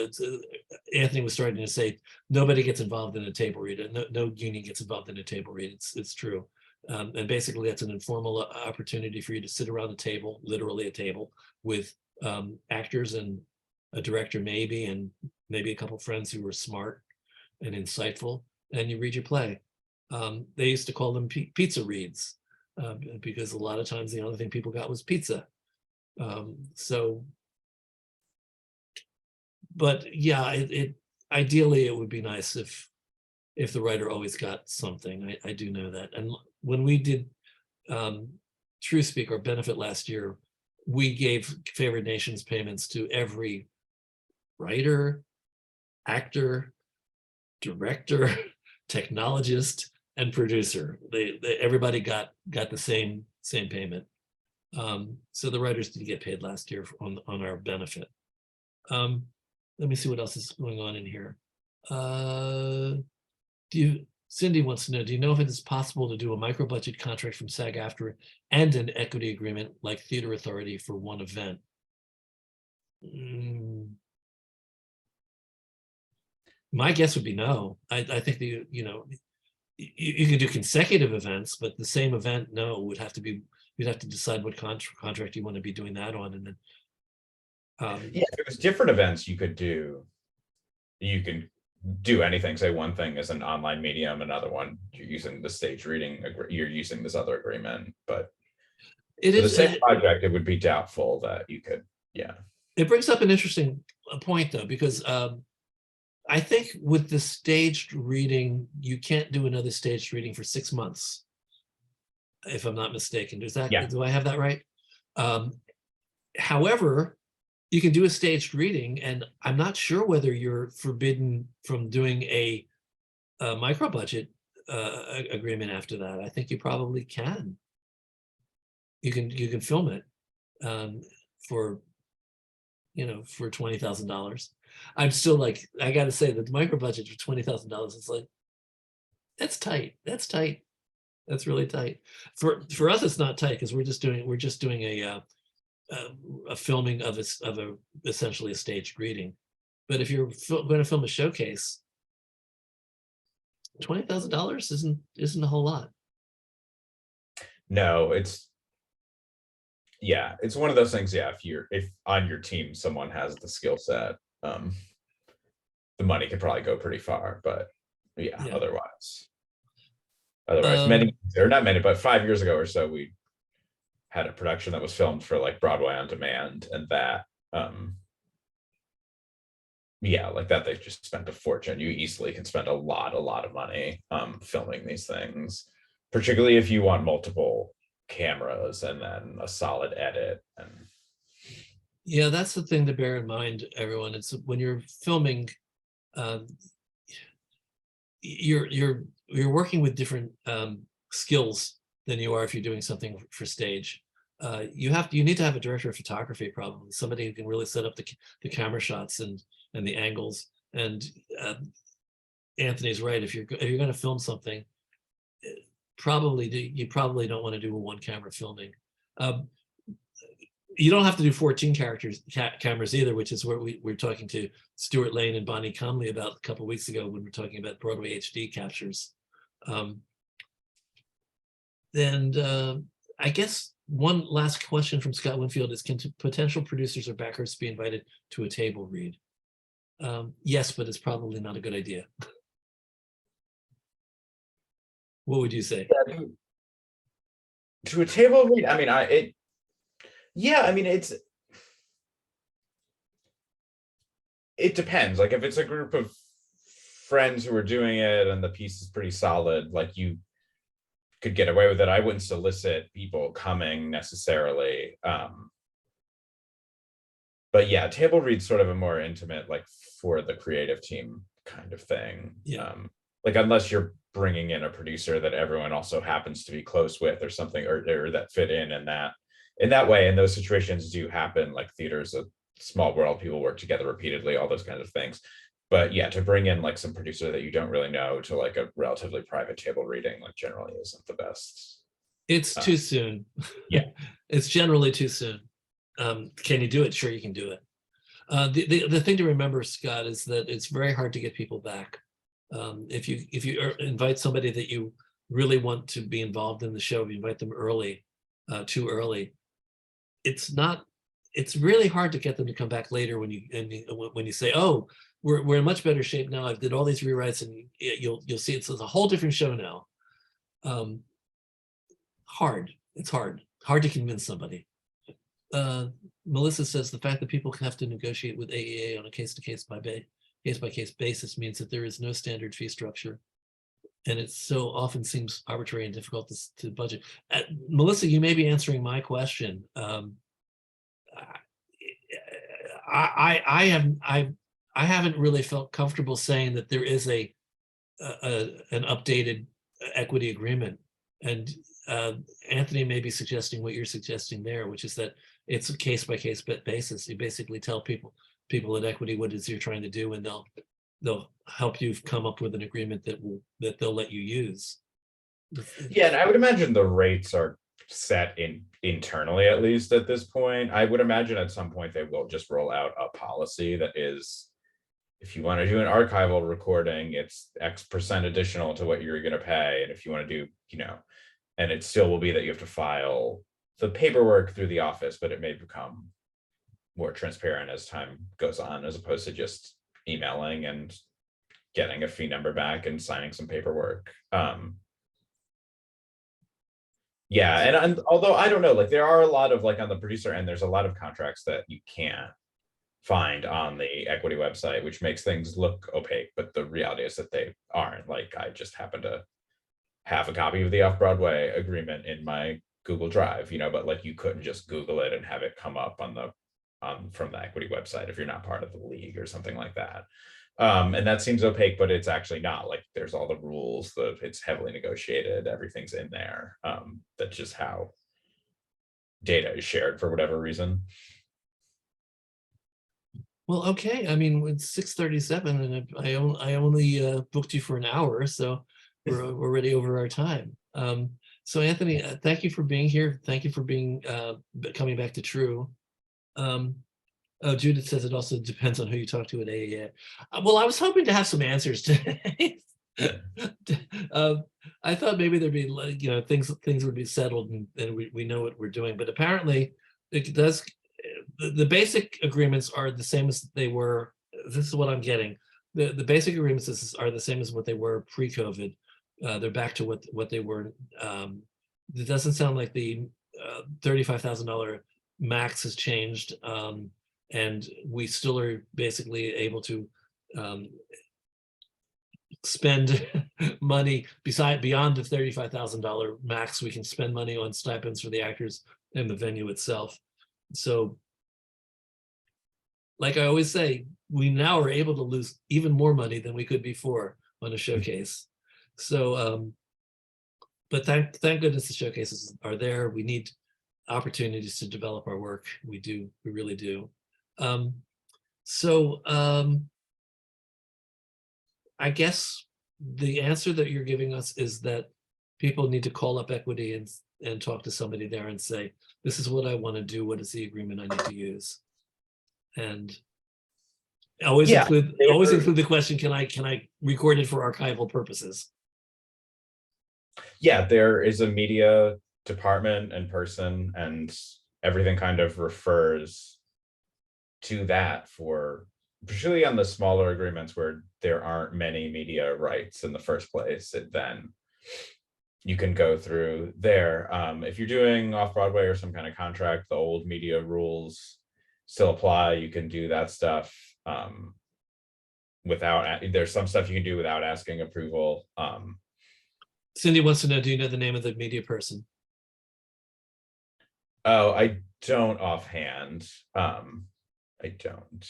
S1: Anthony was starting to say nobody gets involved in a table read. No union gets involved in a table read. It's true. And basically, that's an informal opportunity for you to sit around a table, literally a table, with actors and a director maybe, and maybe a couple of friends who were smart and insightful, and you read your play. They used to call them pizza reads, because a lot of times the only thing people got was pizza. But yeah, ideally it would be nice if the writer always got something. I do know that. And when we did TRU Speak, our benefit last year, we gave favored nations payments to every writer, actor, director, technologist, and producer. Everybody got the same payment. So the writers did get paid last year on our benefit. Let me see what else is going on in here. Cindy wants to know, do you know if it is possible to do a micro budget contract from SAG-AFTRA and an equity agreement like Theater Authority for one event? My guess would be no. I think you can do consecutive events, but the same event, no, would have to be, you'd have to decide what contract you want to be doing that on. And then
S5: yeah, if it was different events you can do anything. Say one thing is an online medium, another one you're using the stage reading, you're using this other agreement, but it is the same project. It would be doubtful that you could. Yeah,
S1: it brings up an interesting point though, because I think with the staged reading, you can't do another staged reading for 6 months, if I'm not mistaken. Do I have that right? However, you can do a staged reading, and I'm not sure whether you're forbidden from doing a micro budget agreement after that. I think you probably can. You can film it for $20,000. I'm still like, I got to say that the micro budget for $20,000 is like, that's tight. That's tight. That's really tight. For us, it's not tight because we're just doing a filming of essentially a staged reading. But if you're going to film a showcase, $20,000 isn't a whole lot.
S5: No, it's one of those things. Yeah, if on your team someone has the skill set, the money could probably go pretty far. But yeah. Otherwise, not many, but 5 years ago or so, we had a production that was filmed for like Broadway on Demand, and that like that they just spent a fortune. You easily can spend a lot of money filming these things, particularly if you want multiple cameras and then a solid edit. And
S1: Yeah, that's the thing to bear in mind, everyone. It's when you're filming, uh, you're working with different skills than you are if you're doing something for stage. You need to have a director of photography, probably somebody who can really set up the camera shots and the angles. And Anthony's right. If you're going to film something, you probably don't want to do a one camera filming. You don't have to do 14 cameras either, which is where we're talking to Stuart Lane and Bonnie Conley about a couple of weeks ago when we're talking about Broadway HD captures. I guess one last question from Scott Winfield is, can potential producers or backers be invited to a table read? Yes, but it's probably not a good idea. What would you say?
S5: To a table read, I mean, it depends. Like if it's a group of friends who are doing it and the piece is pretty solid, like you could get away with it. I wouldn't solicit people coming necessarily. But yeah, table read's sort of a more intimate, like for the creative team kind of thing.
S1: Yeah.
S5: Like unless you're bringing in a producer that everyone also happens to be close with or something, or that fit in that way. And those situations do happen. Like theater's a small world, people work together repeatedly, all those kinds of things. But yeah, to bring in like some producer that you don't really know to like a relatively private table reading, like generally isn't the best.
S1: It's too soon.
S5: Yeah.
S1: It's generally too soon. Can you do it? Sure, you can do it. The thing to remember, Scott, is that it's very hard to get people back. If you invite somebody that you really want to be involved in the show, if you invite them early, too early, it's really hard to get them to come back later when you say, oh, we're in much better shape now. I've did all these rewrites, and you'll see it's a whole different show now. It's hard to convince somebody. Melissa says the fact that people have to negotiate with AEA on a case by case basis means that there is no standard fee structure, and it so often seems arbitrary and difficult to budget. Melissa, you may be answering my question. I haven't really felt comfortable saying that there is an updated equity agreement, and Anthony may be suggesting what you're suggesting there, which is that it's a case by case basis. You basically tell people at equity what it is you're trying to do, and they'll help you come up with an agreement that they'll let you use.
S5: Yeah, and I would imagine the rates are set internally, at least at this point. I would imagine at some point they will just roll out a policy that is, if you want to do an archival recording, it's X% additional to what you're going to pay. And if you want to do, and it still will be that you have to file the paperwork through the office, but it may become more transparent as time goes on, as opposed to just emailing and getting a fee number back and signing some paperwork. Yeah, and although I don't know, like there are a lot of, like on the producer end, there's a lot of contracts that you can't find on the equity website, which makes things look opaque, but the reality is that they aren't. Like I just happen to have a copy of the off-Broadway agreement in my Google Drive, but like you couldn't just Google it and have it come up from the equity website if you're not part of the league or something like that. And that seems opaque, but it's actually not. Like there's all the rules, it's heavily negotiated, everything's in there. That's just how data is shared for whatever reason. Well,
S1: okay. I mean, it's 6:37 and I only booked you for an hour, so we're already over our time. So Anthony, thank you for being here. Thank you for coming back to TRU. Oh, Judith says it also depends on who you talk to at AEA. Well, I was hoping to have some answers today. I thought maybe there'd be, like, things would be settled and we know what we're doing, but apparently it does. The basic agreements are the same as they were. This is what I'm getting. The basic agreements are the same as what they were pre-COVID. They're back to what they were. It doesn't sound like the $35,000 max has changed. And we still are basically able to spend money beyond the $35,000 max. We can spend money on stipends for the actors and the venue itself. So like I always say, we now are able to lose even more money than we could before on a showcase. So, but thank goodness the showcases are there. We need opportunities to develop our work. We really do. I guess the answer that you're giving us is that people need to call up Equity and talk to somebody there and say, this is what I want to do. What is the agreement I need to use? And always
S5: Yeah,
S1: include the question, can I record it for archival purposes?
S5: Yeah, there is a media department and person, and everything kind of refers to that for, particularly on the smaller agreements where there aren't many media rights in the first place, then you can go through there. If you're doing off-Broadway or some kind of contract, the old media rules still apply. You can do that stuff without, there's some stuff you can do without asking approval.
S1: Cindy wants to know, do you know the name of the media person?
S5: Oh, I don't offhand. I don't.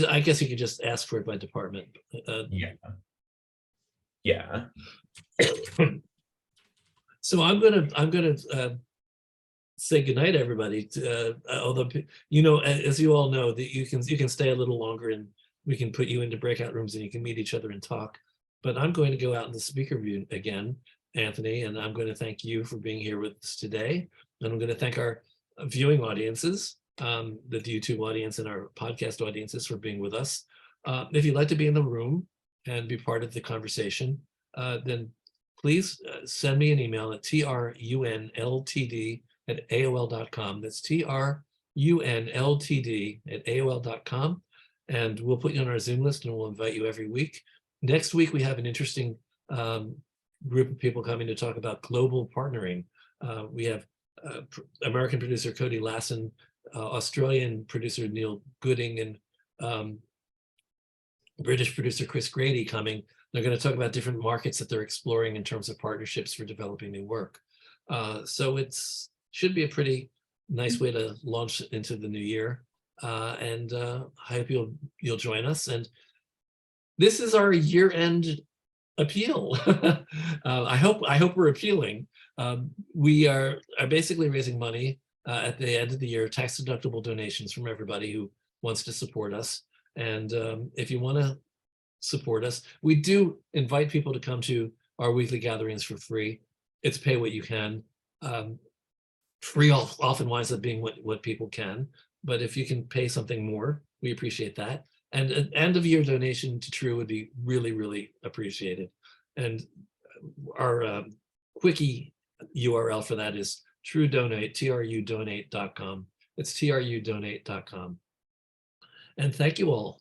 S1: I guess you could just ask for it by department.
S5: Yeah.
S1: So I'm gonna say goodnight, everybody. Although as you all know, that you can stay a little longer, and we can put you into breakout rooms and you can meet each other and talk. But I'm going to go out in the speaker view again, Anthony, and I'm going to thank you for being here with us today. And I'm going to thank our viewing audiences, the YouTube audience and our podcast audiences for being with us. If you'd like to be in the room and be part of the conversation, then please send me an email at trunltd@aol.com. That's trunltd@aol.com. And we'll put you on our Zoom list and we'll invite you every week. Next week, we have an interesting group of people coming to talk about global partnering. We have American producer Cody Lassen, Australian producer Neil Gooding, and British producer Chris Grady coming. They're going to talk about different markets that they're exploring in terms of partnerships for developing new work. So should be a pretty nice way to launch into the new year. And I hope you'll join us. And this is our year-end appeal. I hope we're appealing. We are basically raising money at the end of the year, tax-deductible donations from everybody who wants to support us. And if you want to support us, we do invite people to come to our weekly gatherings for free. It's pay what you can. Free often winds up being what people can, but if you can pay something more, we appreciate that. And an end of year donation to TRU would be really, really appreciated. And our quickie URL for that is TRUDonate, trudonate.com. It's trudonate.com. And thank you all.